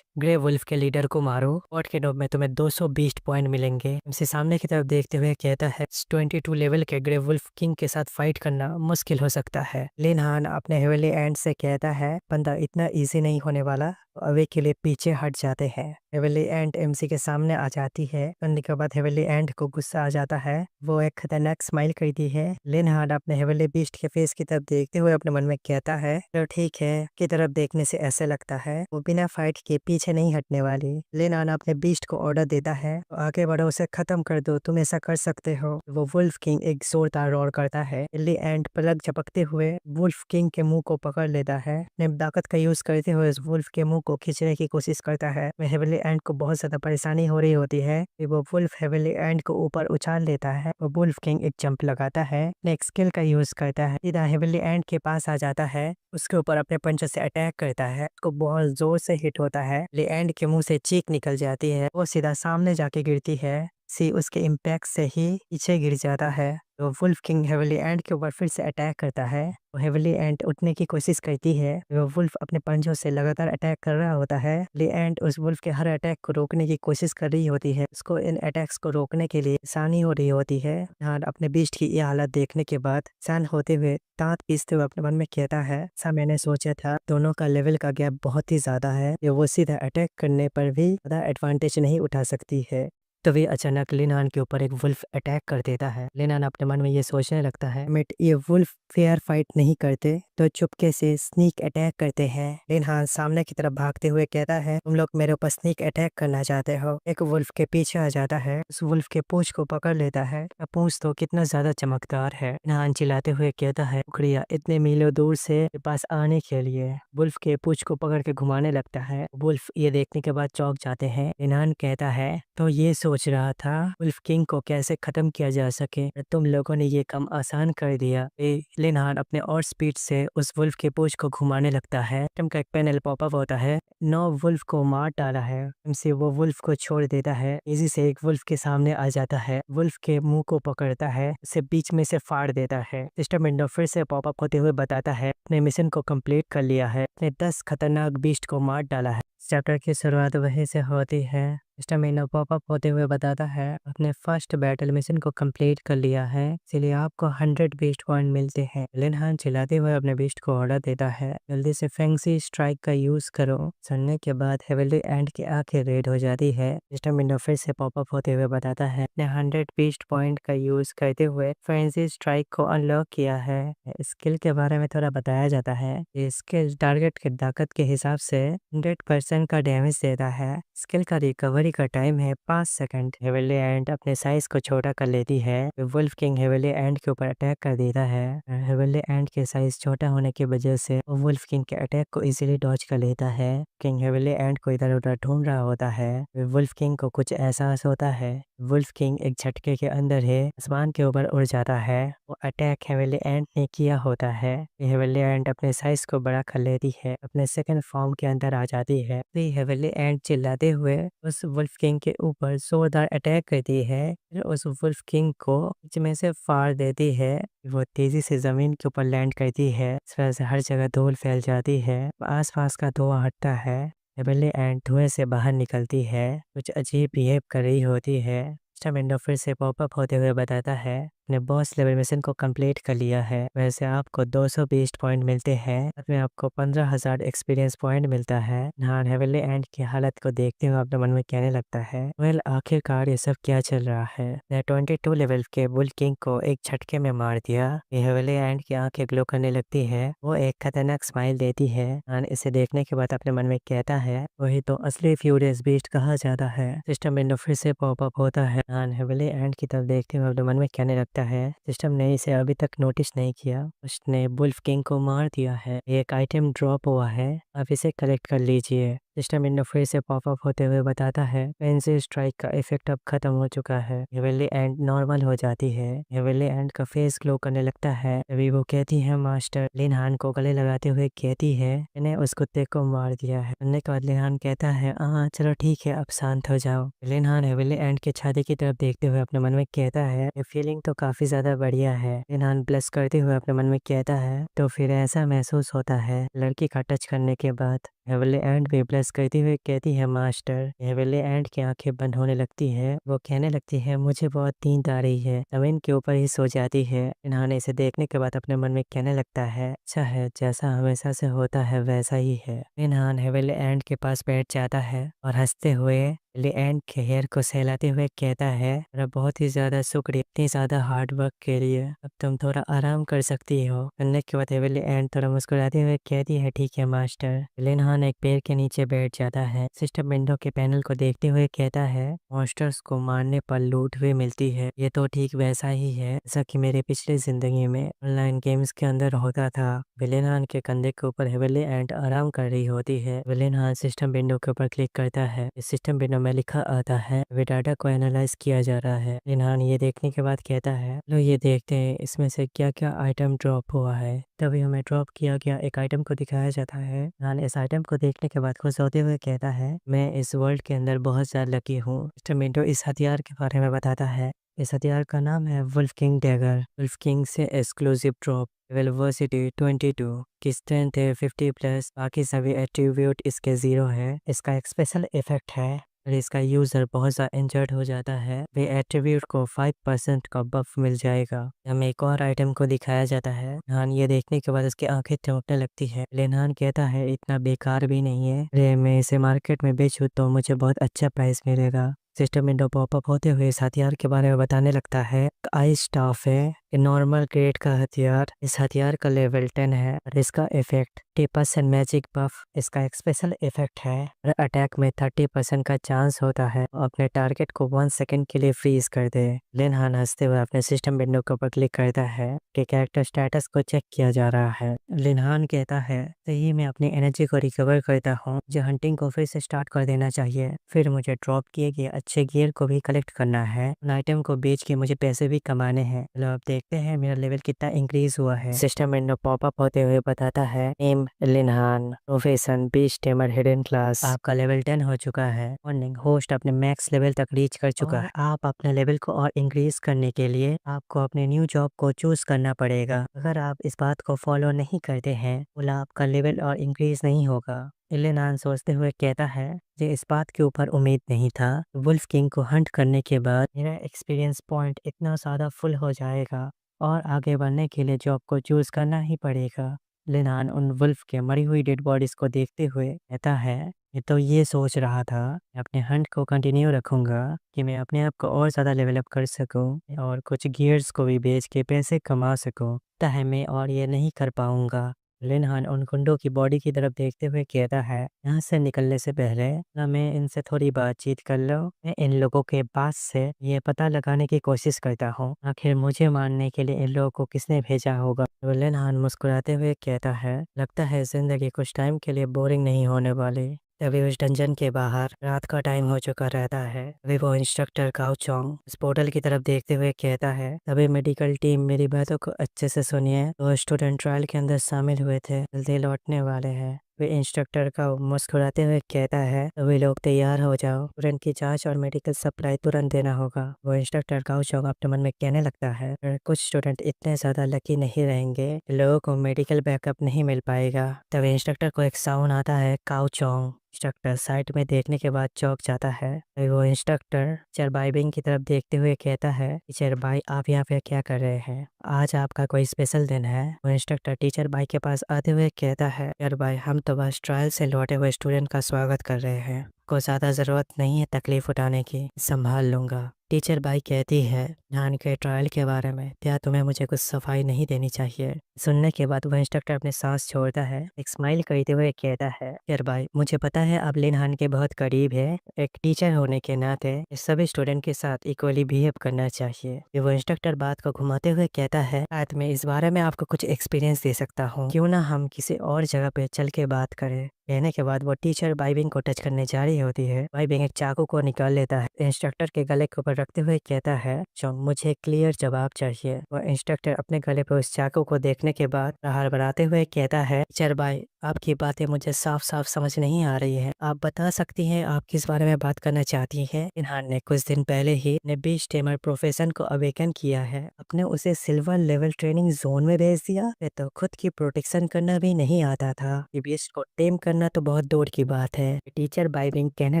ग्रे वुल्फ के लीडर को मारो, वॉट के नोब में तुम्हें 220 पॉइंट मिलेंगे। हमसे सामने की तरफ देखते हुए कहता है, 22 लेवल के ग्रे वुल्फ किंग के साथ फाइट करना मुश्किल हो सकता है। लिनहान अपने हेवनली एंट से कहता है, बंदा इतना इजी नहीं होने वाला। अवे के लिए पीछे हट जाते हैं। हेवनली एंट एमसी के सामने आ जाती है। करने के बाद हेवनली एंट को गुस्सा आ जाता है। वो एक खतरनाक स्माइल करती है। लिनहान अपने हेवनली बीस्ट के फेस की तरफ देखते हुए अपने मन में कहता है, तो ठीक है, की तरफ देखने से ऐसे लगता है वो बिना फाइट के पीछे नहीं हटने वाली। लिनहान अपने बीस्ट को ऑर्डर देता है, तो आगे बढ़ो, उसे खत्म कर दो, तुम ऐसा कर सकते हो। वो वुल्फ किंग एक जोरदार रोर करता है। हेवनली एंट पलक झपकते हुए वुल्फ किंग के मुंह को पकड़ लेता है। अपने ताकत का यूज करते हुए उस वुल्फ के मुंह को खींचने की कोशिश करता है। हेवनली एंट को बहुत ज्यादा परेशानी हो रही होती है। फिर वो वुल्फ हेवनली एंट को ऊपर उछाल लेता है। वो वुल्फ किंग एक जंप लगाता है, अपने एक स्किल का यूज करता है, सीधा हेवनली एंट के पास आ जाता है, उसके ऊपर अपने पंचों से अटैक करता है। उसको बहुत जोर से हिट होता है। हेवनली एंट के मुंह से चीख निकल जाती है। वो सीधा सामने जाके गिरती है। सी उसके इम्पैक्ट से ही पीछे गिर जाता है। तो वुल्फ किंग हेवनली एंट के ऊपर फिर से अटैक करता है। वो हेवनली एंट उठने की कोशिश करती है। वो वुल्फ अपने पंजों से लगातार अटैक कर रहा होता है। हेवनली एंट उस वुल्फ के हर अटैक को रोकने की कोशिश कर रही होती है। उसको इन अटैक्स को रोकने के लिए आसानी हो रही होती है। यहाँ अपने बीस्ट की ये हालत देखने के बाद शांत होते हुए दांत पीसते हुए अपने मन में कहता है, ऐसा मैंने सोचा था, दोनों का लेवल का गैप बहुत ही ज्यादा है। ये वो सीधा अटैक करने पर भी ज्यादा एडवांटेज नहीं उठा सकती है। तभी अचानक लिनहान के ऊपर एक वुल्फ अटैक कर देता है। लिनहान अपने मन में ये सोचने लगता है, मिट, ये वुल्फ फेयर फाइट नहीं करते तो चुपके से स्नीक अटैक करते हैं। लिनहान सामने की तरफ भागते हुए कहता है, तुम लोग मेरे ऊपर स्नीक अटैक करना चाहते हो। एक वुल्फ के पीछे आ जाता है, उस वुल्फ के पूंछ को पकड़ लेता है। पूंछ तो कितना ज्यादा चमकदार है। लिनहान चिल्लाते हुए कहता है, शुक्रिया इतने मीलों दूर से पास आने के लिए। वुल्फ के पूंछ को पकड़ के घुमाने लगता है। वुल्फ ये देखने के बाद चौंक जाते हैं। लिनहान कहता है, तो ये सोच रहा था वुल्फ किंग को कैसे खत्म किया जा सके, तुम लोगों ने ये काम आसान कर दिया। लिनहान अपने और स्पीड से उस वुल्फ के पूंछ को घुमाने लगता है। टिम का एक पैनल पॉपअप होता है। 9 वुल्फ को मार डाला है। हमसे वो वुल्फ को छोड़ देता है। इजी से एक वुल्फ के सामने आ जाता है, वुल्फ के मुंह को पकड़ता है, उसे बीच में से फाड़ देता है। सिस्टम विंडो फिर से पॉपअप होते हुए बताता है, अपने मिशन को कंप्लीट कर लिया है, अपने 10 खतरनाक बीस्ट को मार डाला है। चैप्टर की शुरुआत वहीं से होती है। स्टेमिना पॉपअप होते हुए बताता है, अपने फर्स्ट बैटल मिशन को कंप्लीट कर लिया है, इसलिए आपको 100 बीस्ट पॉइंट मिलते हैं। लिनहान चिल्लाते हुए अपने बीस्ट को ऑर्डर देता है, जल्दी से फैंसी स्ट्राइक का यूज करो। सुनने के बाद हेवनली एंट की आंखें रेड हो जाती है। स्टेमिना फिर से पॉपअप होते हुए बताता है, अपने 100 बीस्ट पॉइंट का यूज करते हुए फैंसी स्ट्राइक को अनलॉक किया है। स्किल के बारे में थोड़ा बताया जाता है। ये स्किल टारगेट की ताकत के हिसाब से 100% का डैमेज देता है। स्किल का रिकवरी का टाइम है 5 सेकंड। हेवनली एंट अपने साइज को छोटा कर लेती है। वुल्फ किंग हेवनली एंट के ऊपर अटैक कर देता है। हेवनली एंट के साइज छोटा होने की वजह से वो वुल्फ किंग के अटैक को इजीली डॉज कर लेता है। किंग हेवनली एंट को इधर उधर ढूंढ रहा होता है। वुल्फ किंग को कुछ एहसास होता है। वुल्फ किंग एक झटके के अंदर ही आसमान के ऊपर उड़ जाता है। वो अटैक हेवनली एंट ने किया होता है। हेवनली एंट अपने साइज को बड़ा कर लेती है, अपने सेकंड फॉर्म के अंदर आ जाती है। हेवनली एंट चिल्लाते हुए उस वुल्फ किंग के ऊपर जोरदार अटैक करती है, फिर उस वुल्फ किंग को बीच में से फाड़ देती है। वो तेजी से जमीन के ऊपर लैंड करती है। इस वजह से हर जगह धूल फैल जाती है, आसपास का धुआं हटता है। हेवनली एंट धुएं से बाहर निकलती है, कुछ अजीब बिहेव कर रही होती है। विंडो फिर से पॉपअप होते हुए बताता है, अपने बॉस लेवल मिशन को कंप्लीट कर लिया है। वैसे आपको 220 पॉइंट मिलते हैं, साथ में आपको 15,000 एक्सपीरियंस पॉइंट मिलता है। नॉन हेवनली एंड की हालत को देखते हुए अपने मन में कहने लगता है, वेल आखिरकार ये सब क्या चल रहा है। 22 लेवल के बुल किंग को एक झटके में मार दिया। हेवनली एंड की आंखें ग्लो करने लगती है, वो एक खतरनाक स्माइल देती है। नॉन इसे देखने के बाद अपने मन में कहता है, वही तो असली फ्यूरियस बीस्ट कहा जाता है। सिस्टम विंडो फिर से पॉपअप होता है। नॉन हेवनली एंड की तरफ देखते हुए अपने मन में कहने लगता है, सिस्टम ने इसे अभी तक नोटिस नहीं किया, उसने बुल्फ किंग को मार दिया है। एक आइटम ड्रॉप हुआ है, आप इसे कलेक्ट कर लीजिए। सिस्टम विंडो फिर से पॉपअप होते हुए बताता है, पेंसिल स्ट्राइक का इफेक्ट अब खत्म हो चुका है। हेवनली एंड नॉर्मल हो जाती है। हेवनली एंड का फेस ग्लो करने लगता है। तभी वो कहती है, मास्टर। लिनहान को गले लगाते हुए कहती है, मैंने उस कुत्ते को मार दिया है। सुनने के बाद लिनहान कहता है, हाँ चलो ठीक है, अब शांत हो जाओ। लिनहान हेवनली एंड के छाती की तरफ देखते हुए अपने मन में कहता है, ये फीलिंग तो काफी ज्यादा बढ़िया है। लिनहान ब्लश करते हुए अपने मन में कहता है, तो फिर ऐसा महसूस होता है लड़की का टच करने के बाद। हेवनली एंड भी ब्लश करती हुए कहती है, मास्टर। हेवनली एंड की आंखें बंद होने लगती है। वो कहने लगती है, मुझे बहुत नींद आ रही है। जमीन के ऊपर ही सो जाती है। इन्होंने इसे देखने के बाद अपने मन में कहने लगता है, अच्छा है, जैसा हमेशा से होता है वैसा ही है। इन्हान हेवनली एंड के पास बैठ जाता है और हंसते हुए हेवनली एंड के हेयर को सहलाते हुए कहता है, मेरा बहुत ही ज्यादा शुक्रिया इतनी ज्यादा हार्ड वर्क के लिए। अब तुम थोड़ा आराम कर सकती हो। सुनने के बाद हेवनली एंड थोड़ा मुस्कुराते हुए कहती है, ठीक है मास्टर। लिनहान एक पेड़ के नीचे बैठ जाता है। सिस्टम विंडो के पैनल को देखते हुए कहता है, मॉन्स्टर्स को मारने पर लूट भी मिलती है। ये तो ठीक वैसा ही है जैसा कि मेरे पिछली जिंदगी में ऑनलाइन गेम्स के अंदर होता था। लिनहान के कंधे के ऊपर हेवनली एंड आराम कर रही होती है। लिनहान सिस्टम विंडो के ऊपर क्लिक करता है। इस सिस्टम विंडो में लिखा आता है, वे डाटा को एनालाइज किया जा रहा है। लिनहान ये देखने के बाद कहता है, लो ये देखते हैं इसमें से क्या क्या आइटम ड्रॉप हुआ है। तभी हमें ड्रॉप किया गया एक आइटम को दिखाया जाता है। नान इस आइटम को देखने के बाद खुश होते हुए कहता है, मैं इस वर्ल्ड के अंदर बहुत ज्यादा लकी हूँ। मिस्टर मिंटो इस हथियार के बारे में बताता है। इस हथियार का नाम है wolf king dagger. Wolf king से एक्सक्लूसिव ड्रॉप, वेलोसिटी 22 की स्ट्रेंथ है 50+, बाकी सभी एट्रीब्यूट इसके 0 है। इसका एक स्पेशल इफेक्ट है, अगर इसका यूजर बहुत ज़्यादा इंजर्ड हो जाता है, वे एट्रीब्यूट को 5% का बफ मिल जाएगा। हमें एक और आइटम को दिखाया जाता है। नान ये देखने के बाद उसकी आंखें चमकने लगती है। लेनान कहता है, इतना बेकार भी नहीं है, अरे मैं इसे मार्केट में बेचूं तो मुझे बहुत अच्छा प्राइस मिलेगा। सिस्टम विंडो पॉपअप होते हुए इस हथियार के बारे में बताने लगता है। आइस स्टाफ है, ये नॉर्मल ग्रेड का हथियार। इस हथियार का लेवल 10 है और इसका इफेक्ट 30% मैजिक बफ। इसका एक स्पेशल इफेक्ट है और अटैक में 30% का चांस होता है अपने टारगेट को 1 सेकंड के लिए फ्रीज कर दे। लिनहान हंसते हुए अपने सिस्टम विंडो के ऊपर क्लिक करता है कि कैरेक्टर स्टेटस को चेक किया जा रहा है। लिनहान कहता है, सही मैं अपनी एनर्जी को रिकवर करता हूँ, जो हंटिंग को फिर से स्टार्ट कर देना चाहिए। फिर मुझे ड्रॉप किए गए अच्छे गियर को भी कलेक्ट करना है। उन आइटम को बेच के मुझे पैसे भी कमाने हैं। चलो अब देखते हैं मेरा लेवल कितना इंक्रीज हुआ है। सिस्टम विंडो पॉपअप होते हुए बताता है, name Linhan, profession beast tamer hidden class. आपका लेवल 10 हो चुका है। वार्निंग, होस्ट अपने मैक्स लेवल तक रीच कर चुका है। आप अपने लेवल को और इंक्रीज करने के लिए आपको अपने न्यू जॉब को चूज करना पड़ेगा। अगर आप इस बात को फॉलो नहीं करते हैं, बोला आपका लेवल और इंक्रीज नहीं होगा। लिनहान सोचते हुए कहता है, मुझे इस बात के ऊपर उम्मीद नहीं था। वुल्फ किंग को हंट करने के बाद मेरा एक्सपीरियंस पॉइंट इतना ज़्यादा फुल हो जाएगा और आगे बढ़ने के लिए जॉब को चूज करना ही पड़ेगा। लिनहान उन वुल्फ के मरी हुई डेड बॉडीज को देखते हुए कहता है, मैं तो ये सोच रहा था मैं अपने हंट को कंटिन्यू रखूंगा कि मैं अपने आप को और ज़्यादा लेवल अप कर सकूं और कुछ गियर्स को भी बेच के पैसे कमा सकूं। तह मैं और ये नहीं कर पाऊंगा। लिनहान उन गुंडों की बॉडी की तरफ देखते हुए कहता है, यहाँ से निकलने से पहले ना मैं इनसे थोड़ी बातचीत कर लो। मैं इन लोगों के पास से ये पता लगाने की कोशिश करता हूँ आखिर मुझे मारने के लिए इन लोगों को किसने भेजा होगा। तो लिनहान मुस्कुराते हुए कहता है, लगता है जिंदगी कुछ टाइम के लिए बोरिंग नहीं होने वाली। तभी उस डंजन के बाहर रात का टाइम हो चुका रहता है। तभी वो इंस्ट्रक्टर काओ चोंग उस पोर्टल की तरफ देखते हुए कहता है, तभी मेडिकल टीम मेरी बातों को अच्छे से सुनिए, तो स्टूडेंट ट्रायल के अंदर शामिल हुए थे, जल्दी लौटने वाले हैं। वे इंस्ट्रक्टर का मुस्कुराते हुए कहता है, सभी लोग तैयार हो जाओ, स्टूडेंट की जांच और मेडिकल सप्लाई तुरंत देना होगा। वो इंस्ट्रक्टर काओ चोंग अपने मन में कहने लगता है, कुछ स्टूडेंट इतने ज्यादा लकी नहीं रहेंगे, लोगों को मेडिकल बैकअप नहीं मिल पाएगा। तभी इंस्ट्रक्टर को एक साउंड आता है, काओ चोंग इंस्ट्रक्टर साइड में देखने के बाद चौंक जाता है। वो इंस्ट्रक्टर टीचर बाइबिंग की तरफ देखते हुए कहता है, टीचर बाई आप यहाँ पे क्या कर रहे हैं? आज आपका कोई स्पेशल दिन है? वो इंस्ट्रक्टर टीचर बाई के पास आते हुए कहता है, टीचर बाई हम तो बस ट्रायल से लौटे हुए स्टूडेंट का स्वागत कर रहे हैं, को ज़्यादा ज़रूरत नहीं है तकलीफ उठाने की, संभाल लूंगा। टीचर बाई कहती है, ध्यान के ट्रायल के बारे में क्या तुम्हें मुझे कुछ सफाई नहीं देनी चाहिए? सुनने के बाद वह इंस्ट्रक्टर अपने सांस छोड़ता है, एक स्माइल करते हुए कहता है, टीचर बाई मुझे पता है आप लिनहान के बहुत करीब है, एक टीचर होने के नाते सभी स्टूडेंट के साथ इक्वली बिहेव करना चाहिए। वो इंस्ट्रक्टर बात को घुमाते हुए कहता है, शायद मैं इस बारे में आपको कुछ एक्सपीरियंस दे सकता हूँ, क्यों ना हम किसी और जगह पे चल के बात करें। कहने के बाद वो टीचर बाइबिंग को टच करने जा रही होती है। बाइबिंग एक चाकू को निकाल लेता है, इंस्ट्रक्टर के गले के ऊपर रखते हुए कहता है, जो मुझे क्लियर जवाब चाहिए। वो इंस्ट्रक्टर अपने गले पर उस चाकू को देखने के बाद प्रहार बनाते हुए कहता है, टीचर बाई आपकी बातें मुझे साफ साफ समझ नहीं आ रही है, आप बता सकती हैं आप किस बारे में बात करना चाहती हैं? इन्हान ने कुछ दिन पहले ही अपने बीच टेमर प्रोफेशन को अवेकन किया है, अपने उसे सिल्वर लेवल ट्रेनिंग जोन में भेज दिया। तो खुद की प्रोटेक्शन करना भी नहीं आता था, बीस्ट को टेम करना तो बहुत दूर की बात है। टीचर बाइबिंग कहने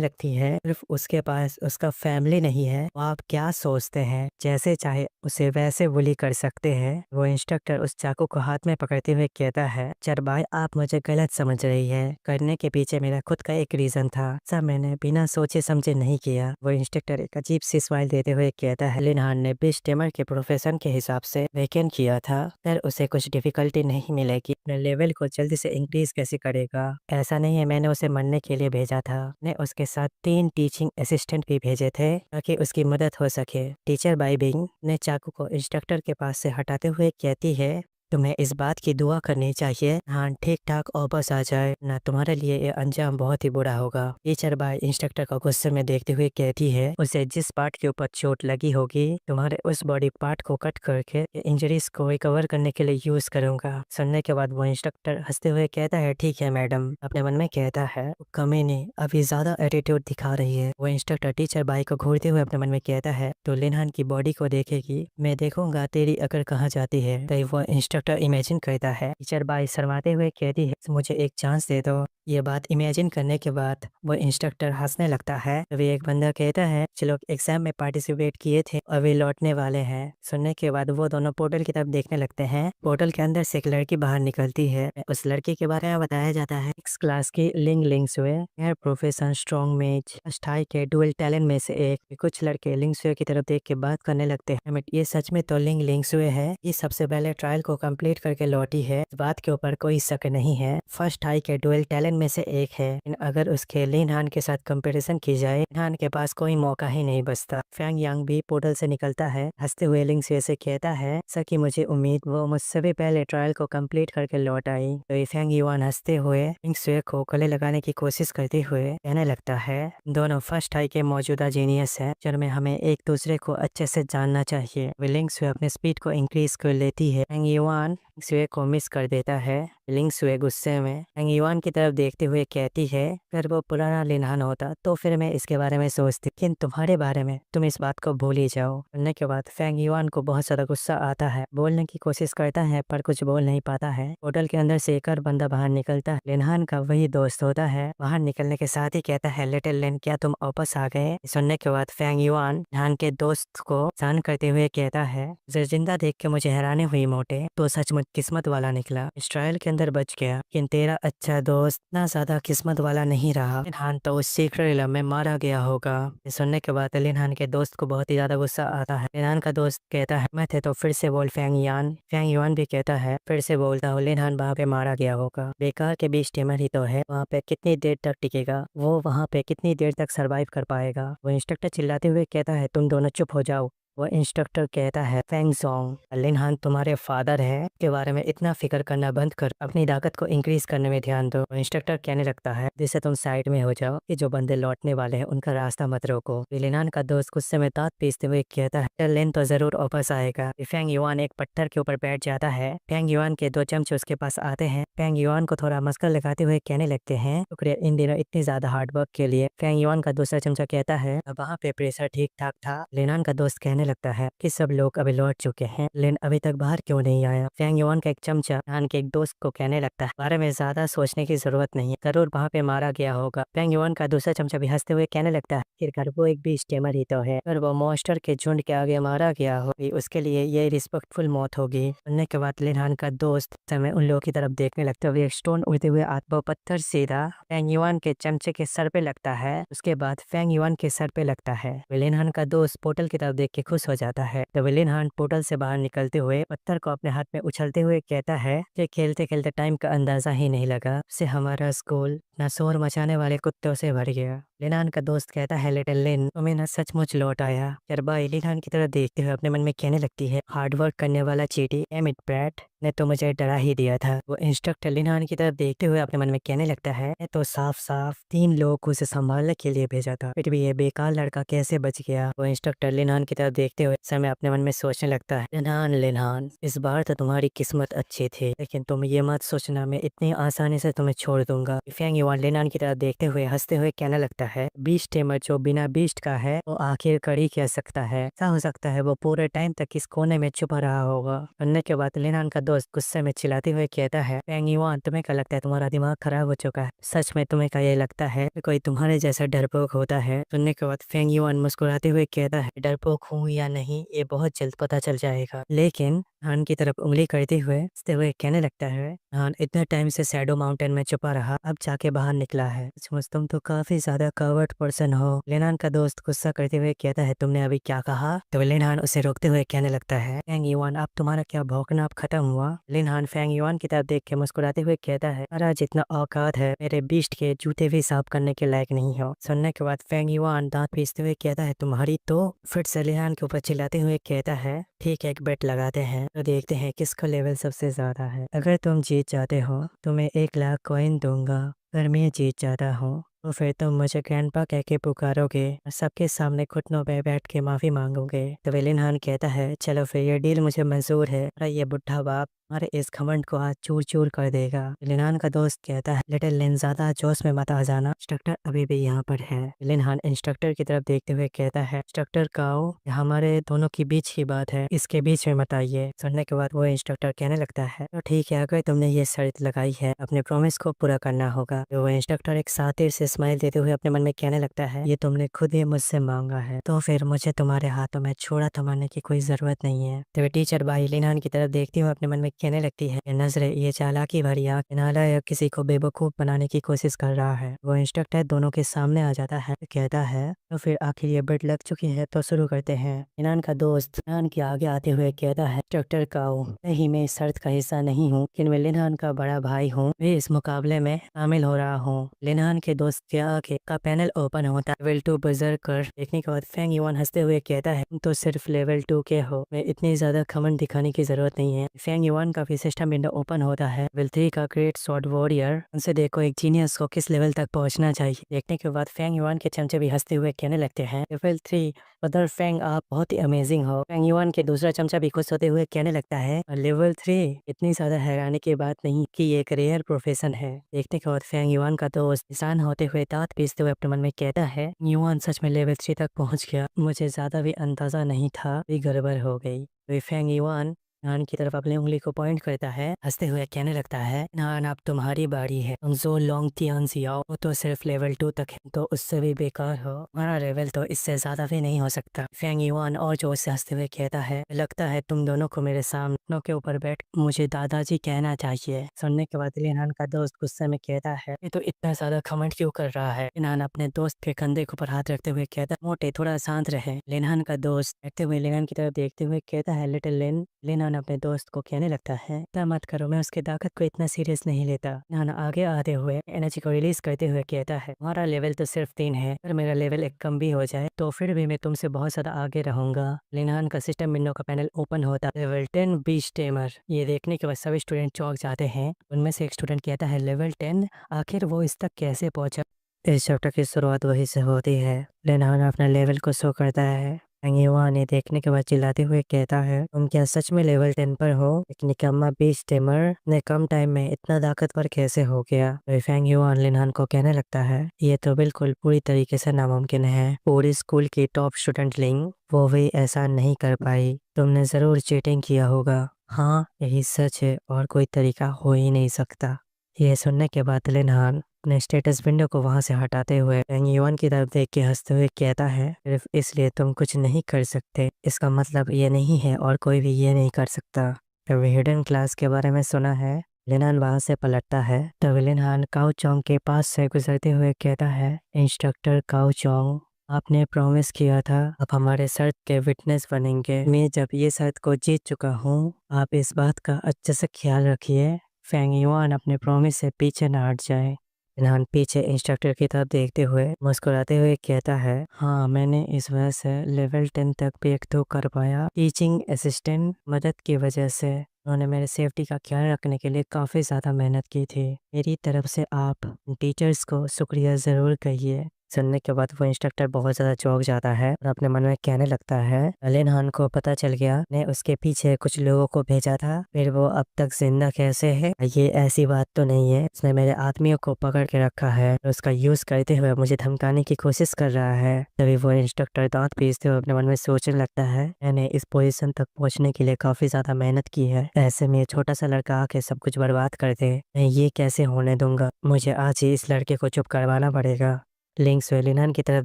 लगती है, सिर्फ उसके पास उसका फैमिली नहीं है, वो आप क्या सोचते हैं जैसे चाहे उसे वैसे बुली कर सकते हैं। वो इंस्ट्रक्टर उस चाकू को हाथ में पकड़ते हुए कहता है, चर भाई आप मुझे गलत समझ रही है, करने के पीछे मेरा खुद का एक रीजन था, सब मैंने बिना सोचे समझे नहीं किया। वो इंस्ट्रक्टर एक अजीब सी स्माइल देते हुए कहता है, लिनहान ने बीच टेमर के प्रोफेशन के हिसाब से वेकेंट किया था, फिर उसे कुछ डिफिकल्टी नहीं मिलेगी, अपने लेवल को जल्दी से इंक्रीज कैसे करेगा? ऐसा नहीं है मैंने उसे मरने के लिए भेजा था, ने उसके साथ 3 टीचिंग असिस्टेंट भी भेजे थे ताकि उसकी मदद हो सके। टीचर बाइबिंग ने चाकू को इंस्ट्रक्टर के पास से हटाते हुए कहती है, तुम्हें इस बात की दुआ करनी चाहिए हाँ ठीक ठाक वापस आ जाए, ना तुम्हारे लिए ये अंजाम बहुत ही बुरा होगा। टीचर बाई इंस्ट्रक्टर को गुस्से में देखते हुए कहती है, उसे जिस पार्ट के ऊपर चोट लगी होगी तुम्हारे उस बॉडी पार्ट को कट करके इंजरीज को रिकवर करने के लिए यूज करूंगा। सुनने के बाद वो इंस्ट्रक्टर हंसते हुए कहता है, ठीक है मैडम। अपने मन में कहता है, कमीनी अभी ज्यादा एटीट्यूड दिखा रही है। वो इंस्ट्रक्टर टीचर बाई को घूरते हुए अपने मन में कहता है, तो लिनहान की बॉडी को देखेगी, मैं देखूंगा तेरी अकड़ कहाँ जाती है। तो वो इंस्ट्रक्टर इमेजिन करता है। टीचर बाई शर्माते हुए कहती है, मुझे एक चांस दे दो। ये बात इमेजिन करने के बाद वो इंस्ट्रक्टर हंसने लगता है। तभी एक बंदा कहता है, जो लोग एग्जाम में पार्टिसिपेट किए थे अभी लौटने वाले हैं। सुनने के बाद वो दोनों पोर्टल की तरफ देखने लगते हैं। पोर्टल के अंदर से एक लड़की बाहर निकलती है। उस लड़की के बारे में बताया जाता है, इस क्लास की लिंग लिंगसुए एयर प्रोफेशन स्ट्रॉन्ग मेज अस्थाई के डुअल टैलेंट में से एक। कुछ लड़के लिंगसुए की तरफ देख के बात करने लगते हैं, ये सच में तो लिंग लिंगसुए है, ये सबसे पहले ट्रायल को कंप्लीट करके लौटी है, इस बात के ऊपर कोई शक नहीं है, फर्स्ट हाई के डुअल टैलेंट में से एक है। अगर उसके लिनहान के साथ कंपैरिजन की जाए, लिनहान के पास कोई मौका ही नहीं बचता। फैंग यांग भी पोर्टल से निकलता है, हंसते हुए लिंगसुए से कहता है, सकी मुझे उम्मीद वो मुझसे भी पहले ट्रायल को कंप्लीट करके लौट आई। तो फैंग युआन हंसते हुए लिंगसुए को गले लगाने की कोशिश करते हुए कहने लगता है, दोनों फर्स्ट हाई के मौजूदा जीनियस है, जिनमें हमें एक दूसरे को अच्छे से जानना चाहिए। लिंगसुए अपने स्पीड को इंक्रीज कर लेती है। फैंग युआन लिंगसुए को मिस कर देता है। लिंगसुए गुस्से में फैंग युआन की तरफ देखते हुए कहती है, अगर वो पुराना लिनहान होता तो फिर मैं इसके बारे में सोचती, लेकिन तुम्हारे बारे में तुम इस बात को भूल ही जाओ। सुनने के बाद फैंग युआन को बहुत ज्यादा गुस्सा आता है, बोलने की कोशिश करता है पर कुछ बोल नहीं पाता है। होटल के अंदर से एक और बंदा बाहर निकलता है, लिनहान का वही दोस्त होता है। बाहर निकलने के साथ ही कहता है, लिटिल लिन क्या तुम वापस आ गए? सुनने के बाद फैंग युआन लिनहान के दोस्त को शान करते हुए कहता है, जिंदा देख के मुझे हैरानी हुई मोटे, तो सचमुच किस्मत वाला निकला, इस ट्रायल के अंदर बच गया, लेकिन तेरा अच्छा दोस्त ना ज्यादा किस्मत वाला नहीं रहा, लिनहान तो उस सीक्रेट इलम में मारा गया होगा। सुनने के बाद लिनहान के दोस्त को बहुत ही ज्यादा गुस्सा आता है। लिनहान का दोस्त कहता है, मैं थे तो फिर से बोल फैंग यान। फैंग युआन भी कहता है, फिर से बोलता हूँ, लिनहान वहाँ पे मारा गया होगा, बेकार के बीच टीमर ही तो है, वहाँ पे कितनी देर तक टिकेगा, वो वहाँ पे कितनी देर तक सरवाइव कर पाएगा। वो इंस्ट्रक्टर चिल्लाते हुए कहता है, तुम दोनों चुप हो जाओ। वो इंस्ट्रक्टर कहता है, फैंग जोंग लिनहान तुम्हारे फादर है, के बारे में इतना फिक्र करना बंद कर, अपनी ताकत को इंक्रीज करने में ध्यान दो। वो इंस्ट्रक्टर कहने लगता है, जिससे तुम साइड में हो जाओ, कि जो बंदे लौटने वाले हैं उनका रास्ता मत रोको। लिनहान का दोस्त गुस्से में दांत पीसते हुए कहता है, लिन तो जरूर वापस आएगा। फैंग युआन एक पत्थर के ऊपर बैठ जाता है। फैंग युआन के 2 चमचे उसके पास आते हैं। फैंग युआन को थोड़ा मस्का लगाते हुए कहने लगते हैं, शुक्रिया इन दिनों इतनी ज्यादा हार्डवर्क के लिए। फैंग युआन का दूसरा चमचा कहता है, वहाँ पे प्रेशर ठीक ठाक था। लिनहान का दोस्त कहने लगता है कि सब लोग अभी लौट चुके हैं, लेकिन अभी तक बाहर क्यों नहीं आया। फैंग युआन का एक चमचा हान के एक दोस्त को कहने लगता है, बारे में ज्यादा सोचने की जरूरत नहीं है, जरूर वहाँ पे मारा गया होगा। फैंग युआन का दूसरा चमचा भी हंसते हुए कहने लगता है, फिर वो एक भी स्टेमर ही तो है, और वो मॉन्स्टर के झुंड के आगे मारा गया हो, उसके लिए ये रिस्पेक्टफुल मौत होगी। सुनने के बाद लिनहान का दोस्त समय उन लोगों की तरफ देखने लगता है। एक स्टोन उड़ते हुए आता, वो पत्थर सीधा फैंग युआन के चमचे के सर पे लगता है, उसके बाद फैंग युआन के सर पे लगता है। लिनहान का दोस्त पोर्टल की तरफ देख के खुश हो जाता है। तो लिनहान पोर्टल से बाहर निकलते हुए पत्थर को अपने हाथ में उछलते हुए कहता है कि खेलते खेलते टाइम का अंदाजा ही नहीं लगा, से हमारा स्कूल न शोर मचाने वाले कुत्तों से भर गया। लिनहान का दोस्त कहता है, लिटिल लिन तुम्हें न सचमुच लौट आया। चरबाई लिनहान की तरफ देखते हुए अपने मन में कहने लगती है, हार्डवर्क करने वाला चीटी एमिट ब्रैट ने तो मुझे डरा ही दिया था। वो इंस्ट्रक्टर लिनहान की तरफ देखते हुए अपने मन में कहने लगता है, तो साफ साफ 3 लोगों को उसे संभालने के लिए भेजा था, फिर भी ये बेकार लड़का कैसे बच गया। वो इंस्ट्रक्टर लिनहान की तरफ देखते हुए समय अपने मन में सोचने लगता है, लिनहान लिनहान इस बार तो तुम्हारी किस्मत अच्छी थी, लेकिन तुम ये मत सोचना मैं इतनी आसानी से तुम्हें छोड़ दूंगा। फैंग युआन लिनहान की तरफ देखते हुए हंसते हुए कहने लगता है, बीस्ट टेमर जो बिना बीस्ट का है वो आखिर कड़ी कह सकता है, ऐसा हो सकता है वो पूरे टाइम तक इस कोने में छुपा रहा होगा। सुनने के बाद लिनहान का दोस्त गुस्से में चिल्लाते हुए कहता है, फैंग युआन तुम्हें क्या लगता है तुम्हारा दिमाग खराब हो चुका है? सच में तुम्हें क्या ये लगता है कि कोई तुम्हारे जैसा डरपोक होता है? सुनने के बाद फैंग युआन मुस्कुराते हुए कहता है, डरपोक हूँ या नहीं ये बहुत जल्द पता चल जाएगा। लेकिन हान की तरफ उंगली करते हुए हंसते हुए कहने लगता है, हान इतने टाइम से शैडो माउंटेन में छुपा रहा, अब जाके बाहर निकला है, सचमुच तुम तो काफी ज्यादा कवर्ट पर्सन हो। लिनहान का दोस्त गुस्सा करते हुए कहता है, तुमने अभी क्या कहा? तो लिनहान उसे रोकते हुए कहने लगता है, फैंग युआन अब तुम्हारा क्या भौंकना अब खत्म हुआ? लिनहान फैंग युआन की तरफ देख के मुस्कुराते हुए कहता है, अरे जितना औकात है मेरे बीस्ट के जूते भी साफ करने के लायक नहीं हो। सुनने के बाद फैंग युआन दांत पीसते हुए कहता है, तुम्हारी तो? फिर से लिनहान के ऊपर चिल्लाते हुए कहता है, ठीक है एक बेट लगाते हैं तो देखते हैं किसका लेवल सबसे ज्यादा है। अगर तुम जीत जाते हो तो मैं 1 लाख कॉइन दूंगा, अगर मैं जीत जाता हूँ तो फिर तुम मुझे ग्रैंडपा कह के पुकारोगे और सबके सामने घुटनों पे बैठ के माफी मांगोगे। तो लिनहान कहता है, चलो फिर ये डील मुझे मंजूर है। अरे ये बुढ़ा बाप हमारे इस घमंड को आज चूर चूर कर देगा। लिनहान का दोस्त कहता है, लिटिल लिन ज्यादा जोश में मत आ जाना, इंस्ट्रक्टर अभी भी यहाँ पर है। लिनहान इंस्ट्रक्टर की तरफ देखते हुए कहता है, इंस्ट्रक्टर काओ ये हमारे दोनों के बीच की बात है, इसके बीच में मत आइए। सुनने के बाद वो इंस्ट्रक्टर कहने लगता है, तो ठीक है अगर तुमने ये शर्त लगाई है अपने प्रॉमिस को पूरा करना होगा। तो वो इंस्ट्रक्टर एक सातिर से स्माइल देते हुए अपने मन में कहने लगता है, ये तुमने खुद ही मुझसे मांगा है तो फिर मुझे तुम्हारे हाथों में छोड़ा थमाने की कोई जरूरत नहीं है। तो टीचर भाई लिनहान की तरफ देखती हुए अपने मन में कहने लगती है, नजरे ये चालाकी भरी आंख नालायक किसी को बेवकूफ बनाने की कोशिश कर रहा है। वो इंस्ट्रक्टर दोनों के सामने आ जाता है, कहता है, तो फिर आखिर ये बेट लग चुकी है तो शुरू करते हैं। लिनहान का दोस्त लिनहान के आगे आते हुए कहता है, इंस्ट्रक्टर काओ नहीं मैं इस शर्त का हिस्सा नहीं हूँ, लेकिन मैं लिनहान का बड़ा भाई हूँ, मैं इस मुकाबले में शामिल हो रहा हूँ। लिनहान के दोस्त के आगे का पैनल ओपन होता है, लेवल 2 बजरकर देखने के बाद फैंग युआन हंसते हुए कहता है, तुम तो सिर्फ लेवल 2 के हो, मैं इतनी ज्यादा घमंड दिखाने की जरूरत नहीं है। फैंग युआन का सिस्टम विंडो ओपन होता है, लेवल 3 का ग्रेट स्वॉर्ड वॉरियर, उनसे देखो एक जीनियस को किस लेवल तक पहुंचना चाहिए। देखने के बाद फैंग युआन के चमचे भी हंसते हुए कहने लगते हैं, लेवल 3 मदर फैंग आप बहुत ही अमेजिंग हो। फैंग युआन के दूसरा चमचा भी खुश होते हुए कहने लगता है, लेवल 3 इतनी ज्यादा हैरानी की बात नहीं कि ये एक रेयर प्रोफेशन है। देखने के बाद फैंग युआन का दोस्त किसान होते हुए दांत पीसते हुए अपने मन में कहता है, युआन सच में लेवल 3 तक पहुंच गया, मुझे ज्यादा भी अंदाजा नहीं था, भी गड़बड़ हो गई। तो फैंग युआन नान की तरफ अपनी उंगली को पॉइंट करता है, हंसते हुए कहने लगता है, नान अब तुम्हारी बारी है, तुम जो लॉन्ग तियान सियाओ वो तो सिर्फ लेवल 2 तक है, तो उससे भी बेकार हो, हमारा लेवल तो इससे ज्यादा भी नहीं हो सकता। फैंग युआन और जोर से हंसते हुए कहता है, लगता है तुम दोनों को मेरे सामने के ऊपर बैठ मुझे दादाजी कहना चाहिए। सुनने के बाद लिनहान का दोस्त गुस्से में कहता है, ये तो इतना ज्यादा घमंड क्यों कर रहा है? लिनहान अपने दोस्त के कंधे के ऊपर हाथ रखते हुए कहता है, मोटे थोड़ा शांत रहे। लिनहान का दोस्त बैठते हुए लिनहान की तरफ देखते हुए कहता है, लिटिल लिन। लिनहान अपने दोस्त को कहने लगता है, इतना मत करो, मैं उसकी ताकत को इतना सीरियस नहीं लेता। लिनहान आगे आते हुए एनर्जी को रिलीज करते हुए कहता है, हमारा लेवल तो सिर्फ 3 है, अगर मेरा लेवल एक कम भी हो जाए तो फिर भी मैं तुमसे बहुत ज्यादा आगे रहूंगा। लिनहान का सिस्टम विंडो का पैनल ओपन होता है, लेवल 10 बीच टेमर। ये देखने के बाद सभी स्टूडेंट चौंक जाते हैं। उनमें से एक स्टूडेंट कहता है, लेवल 10 आखिर वो इस तक कैसे पहुंचा? इस चैप्टर की शुरुआत वही से होती है। लिनहान अपना लेवल को शो करता है, फेंग युआन ये देखने के बाद चिल्लाते हुए कहता है, तुम क्या सच में लेवल 10 पर हो? एक निकम्मा बीच टेमर ने कम टाइम में इतना ताकतवर कैसे हो गया? तो फेंग युआन लिनहान को कहने लगता है, ये तो बिल्कुल पूरी तरीके से नामुमकिन है। पूरी स्कूल की टॉप स्टूडेंट लिंग वो भी ऐसा नहीं कर पाई। तुमने जरूर चीटिंग किया होगा। हाँ, यही सच है और कोई तरीका हो ही नहीं सकता। यह सुनने के बाद लिनहान अपने स्टेटस विंडो को वहां से हटाते हुए फेंग युआन की तरफ देख के हंसते हुए कहता है, सिर्फ इसलिए तुम कुछ नहीं कर सकते इसका मतलब ये नहीं है और कोई भी ये नहीं कर सकता। कभी हिडन क्लास के बारे में सुना है? लिनहान वहां से पलटता है तभी लिनहान काउ चोंग के पास से गुजरते हुए कहता है, इंस्ट्रक्टर काउ चोंग, आपने प्रॉमिस किया था आप हमारे शर्त के विटनेस बनेंगे। मैं जब ये शर्त को जीत चुका हूँ, आप इस बात का अच्छे से ख्याल रखिए फेंग युआन अपने प्रॉमिस से पीछे न हट जाए। लिनहान पीछे इंस्ट्रक्टर की तरफ देखते हुए मुस्कुराते हुए कहता है, हाँ मैंने इस वजह से लेवल 10 तक ब्रेक थ्रू कर पाया। टीचिंग असिस्टेंट मदद की वजह से उन्होंने मेरे सेफ्टी का ख्याल रखने के लिए काफ़ी ज़्यादा मेहनत की थी। मेरी तरफ से आप टीचर्स को शुक्रिया ज़रूर कहिए। सुनने के बाद वो इंस्ट्रक्टर बहुत ज़्यादा चौंक जाता है और अपने मन में कहने लगता है, लिनहान को पता चल गया ने उसके पीछे कुछ लोगों को भेजा था, फिर वो अब तक जिंदा कैसे है? ये ऐसी बात तो नहीं है, उसने मेरे आदमियों को पकड़ के रखा है और उसका यूज करते हुए मुझे धमकाने की कोशिश कर रहा है। तभी वो इंस्ट्रक्टर दांत पीसते हुए अपने मन में सोचने लगता है, मैंने इस पोजीशन तक पहुंचने के लिए काफी ज्यादा मेहनत की है, ऐसे में छोटा सा लड़का आके सब कुछ बर्बाद कर दे, मैं ये कैसे होने दूंगा? मुझे आज ही इस लड़के को चुप करवाना पड़ेगा। लिंक लिनहान की तरफ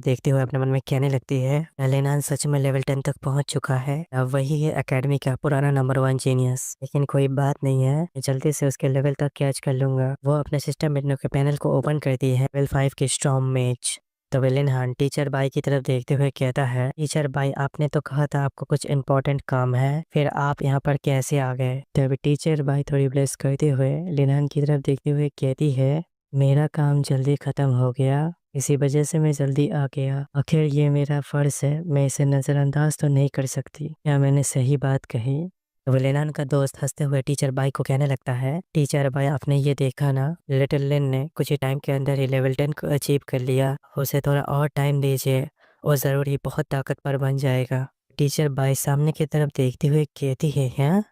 देखते हुए अपने मन में कहने लगती है, लिनहान सच में लेवल 10 तक पहुंच चुका है, अब वही है एकेडमी का पुराना नंबर 1 जीनियस। लेकिन कोई बात नहीं है, मैं जल्दी से उसके लेवल तक कैच कर लूंगा। वो अपने सिस्टम मेन्यू के पैनल को ओपन करती है लेवल 5 की स्टॉर्म मेज। तो लिनहान टीचर बाई की तरफ देखते हुए कहता है, टीचर बाई आपने तो कहा था आपको कुछ इम्पोर्टेंट काम है, फिर आप यहाँ पर कैसे आ गए? तभी टीचर बाई थोड़ी ब्लेस करते हुए लिनहान की तरफ देखते हुए कहती है, मेरा काम जल्दी खत्म हो गया, इसी वजह से मैं जल्दी आ गया। आखिर ये मेरा फर्ज है, मैं इसे नज़रअंदाज तो नहीं कर सकती। क्या मैंने सही बात कही? तो लिनहान का दोस्त हंसते हुए टीचर बाई को कहने लगता है, टीचर बाई आपने ये देखा ना, लिटिल लिन ने कुछ ही टाइम के अंदर ही लेवल 10 को अचीव कर लिया, उसे थोड़ा और टाइम दीजिए, वो ज़रूर ही बहुत ताकतवर बन जाएगा। टीचर बाई सामने की तरफ देखते हुए कहती है, हाँ?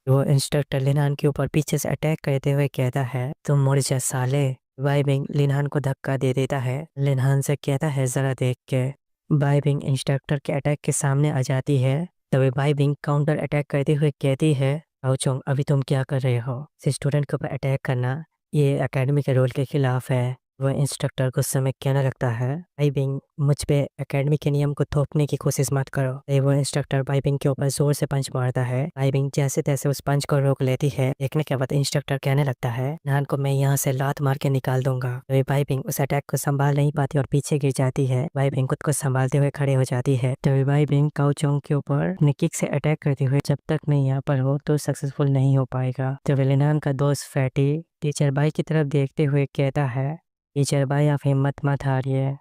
वो इंस्ट्रक्टर लिनहान के ऊपर पीछे से अटैक करते हुए कहता है, तुम मुड़ जा साले। बाइबिंग लिनहान को धक्का दे देता है। लिनहान से कहता है, जरा देख के। बाइबिंग इंस्ट्रक्टर के अटैक के सामने आ जाती है तभी बाइबिंग काउंटर अटैक करते हुए कहती है, आओचोंग अभी तुम क्या कर रहे हो? स्टूडेंट के ऊपर अटैक करना ये एकेडमी के रूल के खिलाफ है। वह इंस्ट्रक्टर गुस्से में कहने लगता है, बाइबिंग मुझ पे एकेडमी के नियम को थोपने की कोशिश मत करो। वो इंस्ट्रक्टर बाइबिंग के ऊपर जोर से पंच मारता है। बाइबिंग जैसे तैसे उस पंच को रोक लेती है। देखने के बाद इंस्ट्रक्टर कहने लगता है, नान को मैं यहाँ से लात मार के निकाल दूंगा। तो बाइबिंग उस अटैक को संभाल नहीं पाती और पीछे गिर जाती है। बाइबिंग खुद को संभालते हुए खड़े हो जाती है। तो बाइबिंग काउचोंग के ऊपर अपने किक से अटैक करते हुए, जब तक मैं यहाँ पर हूँ तो सक्सेसफुल नहीं हो पाएगा। तो लिनहान का दोस्त फैटी टीचर बाई की तरफ देखते हुए कहता है, टीचर बाई आप हिम्मत मत हारिए।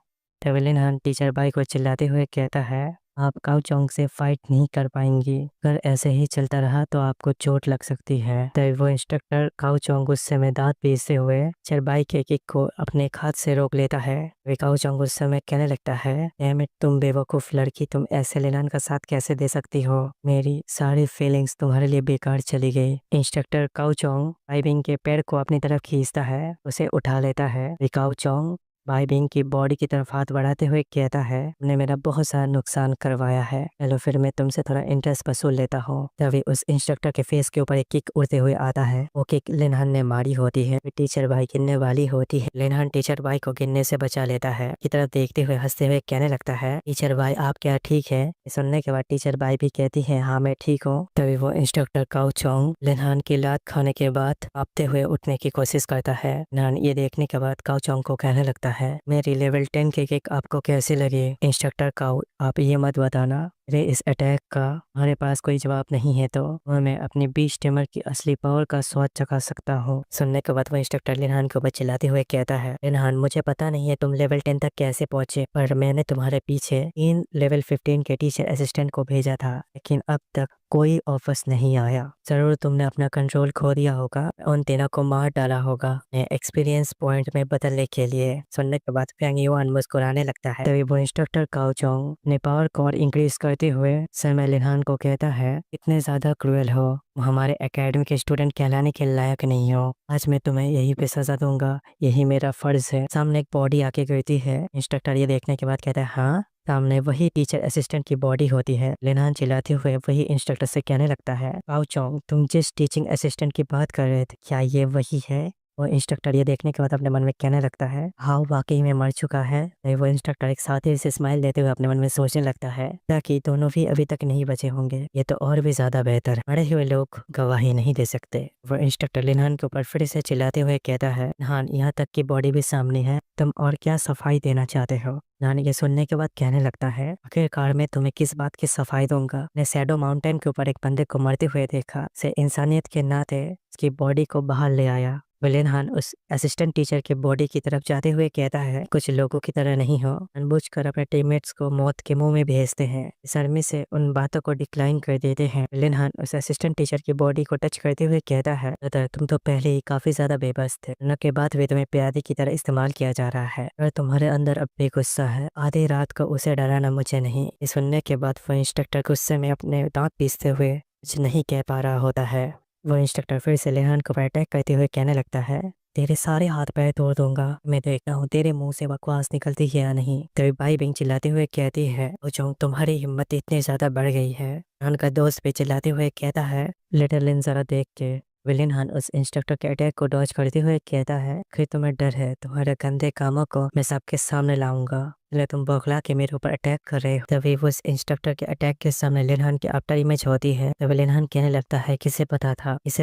तभी लिनहान टीचर बाई को चिल्लाते हुए कहता है, आप काउचोंग से फाइट नहीं कर पाएंगी, अगर ऐसे ही चलता रहा तो आपको चोट लग सकती है। तभी वो इंस्ट्रक्टर काउचोंग गुस्से में दांत पीसते हुए टीचर बाई के किक को अपने हाथ से रोक लेता है। वे काउचोंग गुस्से में कहने लगता है, डैम इट तुम बेवकूफ लड़की, तुम ऐसे लिनहान का साथ कैसे दे सकती हो? मेरी सारी फीलिंग्स तुम्हारे लिए बेकार चली गई। इंस्ट्रक्टर काउचोंग बाइबिंग के पैर को अपनी तरफ खींचता है, उसे उठा लेता है। काउचोंग बाइबिंग की बॉडी की तरफ हाथ बढ़ाते हुए कहता है, तुमने मेरा बहुत सारा नुकसान करवाया है, चलो फिर मैं तुमसे थोड़ा इंटरेस्ट वसूल लेता हूँ। तभी उस इंस्ट्रक्टर के फेस के ऊपर एक किक उड़ते हुए आता है। वो किक लिनहान ने मारी होती है। टीचर भाई गिरने वाली होती है। लिनहान टीचर भाई को गिरने से बचा लेता है। की तरफ देखते हुए हंसते हुए कहने लगता है, टीचर भाई आप क्या ठीक है? सुनने के बाद टीचर भाई भी कहती है, हाँ मैं ठीक हूँ। तभी वो इंस्ट्रक्टर काउचोंग लिनहान की लात खाने के बाद कांपते हुए उठने की कोशिश करता है। लिनहान ये देखने के बाद काउचोंग को कहने लगता है, मेरी लेवल 10 की किक आपको कैसी लगी? इंस्ट्रक्टर काउ आप ये मत बताना मेरे इस अटैक का हमारे पास कोई जवाब नहीं है तो मैं अपनी बीच टेमर की असली पावर का स्वाद चखा सकता हूँ। सुनने के बाद वो इंस्ट्रक्टर लिनहान को चिल्लाते हुए कहता है, लिनहान मुझे पता नहीं है तुम लेवल 10 तक कैसे पहुंचे, पर मैंने तुम्हारे पीछे 3 लेवल 15 के टीचर असिस्टेंट को भेजा था, लेकिन अब तक कोई ऑफर्स नहीं आया। जरूर तुमने अपना कंट्रोल खो दिया होगा, उन तीनों को मार डाला होगा एक्सपीरियंस पॉइंट में बदलने के लिए। सुनने के बाद फेंग युआन मुस्कुराने लगता है। तभी वो इंस्ट्रक्टर काउचोंग ने पावर को और इंक्रीज कर करते हुए समय लिनहान को कहता है, इतने ज़्यादा क्रूएल हो, हमारे एकेडमी के स्टूडेंट कहलाने के लायक नहीं हो। आज मैं तुम्हें यही पे सज़ा दूंगा, यही मेरा फ़र्ज़ है। सामने एक बॉडी आके गिरती है। इंस्ट्रक्टर ये देखने के बाद कहता है, हाँ। सामने वही टीचर असिस्टेंट की बॉडी होती है। लिनहान चिल्लाते हुए वही इंस्ट्रक्टर से कहने लगता है, काओ चोंग, तुम जिस टीचिंग असिस्टेंट की बात कर रहे थे, क्या ये वही है? वो इंस्ट्रक्टर ये देखने के बाद अपने मन में कहने लगता है, हाँ वाकई में मर चुका है। वो इंस्ट्रक्टर एक साथी से स्माइल देते हुए अपने मन में सोचने लगता है, ताकि दोनों भी अभी तक नहीं बचे होंगे, ये तो और भी ज्यादा बेहतर। मरे हुए लोग गवाही नहीं दे सकते। वो इंस्ट्रक्टर लिनहान के ऊपर फिर से चिल्लाते हुए कहता है, लिनहान, यहाँ तक की बॉडी भी सामने है, तुम और क्या सफाई देना चाहते हो? लिनहान ये सुनने के बाद कहने लगता है, आखिरकार मैं तुम्हें किस बात की सफाई दूंगा? ने शैडो माउंटेन के ऊपर एक बंदे को मरते हुए देखा, से इंसानियत के नाते उसकी बॉडी को बाहर ले आया। लिनहान उस असिस्टेंट टीचर के बॉडी की तरफ जाते हुए कहता है, कुछ लोगों की तरह नहीं हो, जानबूझकर अपने टीममेट्स को मौत के मुंह में भेजते हैं। शर्मी से उन बातों को डिक्लाइन कर देते हैं। लिनहान उस असिस्टेंट टीचर की बॉडी को टच करते हुए कहता है, दादा तुम तो पहले ही काफी ज्यादा बेबस थे, न के बाद भी तुम्हें प्यादे की तरह इस्तेमाल किया जा रहा है और तुम्हारे अंदर अब भी गुस्सा है। आधी रात को उसे डराना मुझे नहीं। ये सुनने के बाद वो इंस्ट्रक्टर गुस्से में अपने दांत पीसते हुए कुछ नहीं कह पा रहा होता है। वो इंस्ट्रक्टर फिर से लिनहान को अटैक करते हुए कहने लगता है, तेरे सारे हाथ पैर तोड़ दूंगा, मैं देखता हूँ तेरे मुंह से बकवास निकलती है या नहीं। तेरी बाई बिंग चिल्लाते हुए कहती है, ओ चोंग, तुम्हारी हिम्मत इतनी ज्यादा बढ़ गई है। लिनहान का दोस्त भी चिल्लाते हुए कहता है, लिटिल लिन जरा देख के। लिनहान उस इंस्ट्रक्टर के अटैक को डॉज करते हुए कहता है, फिर तुम्हें डर है, तुम्हारे गंदे कामों को मैं सबके सामने लाऊंगा, इसलिए तुम बौखला के मेरे ऊपर अटैक कर रहे हो। तभी उस इंस्ट्रक्टर के अटैक के सामने लिनहान की आफ्टर इमेज होती है। तभी लिनहान कहने लगता है, किसे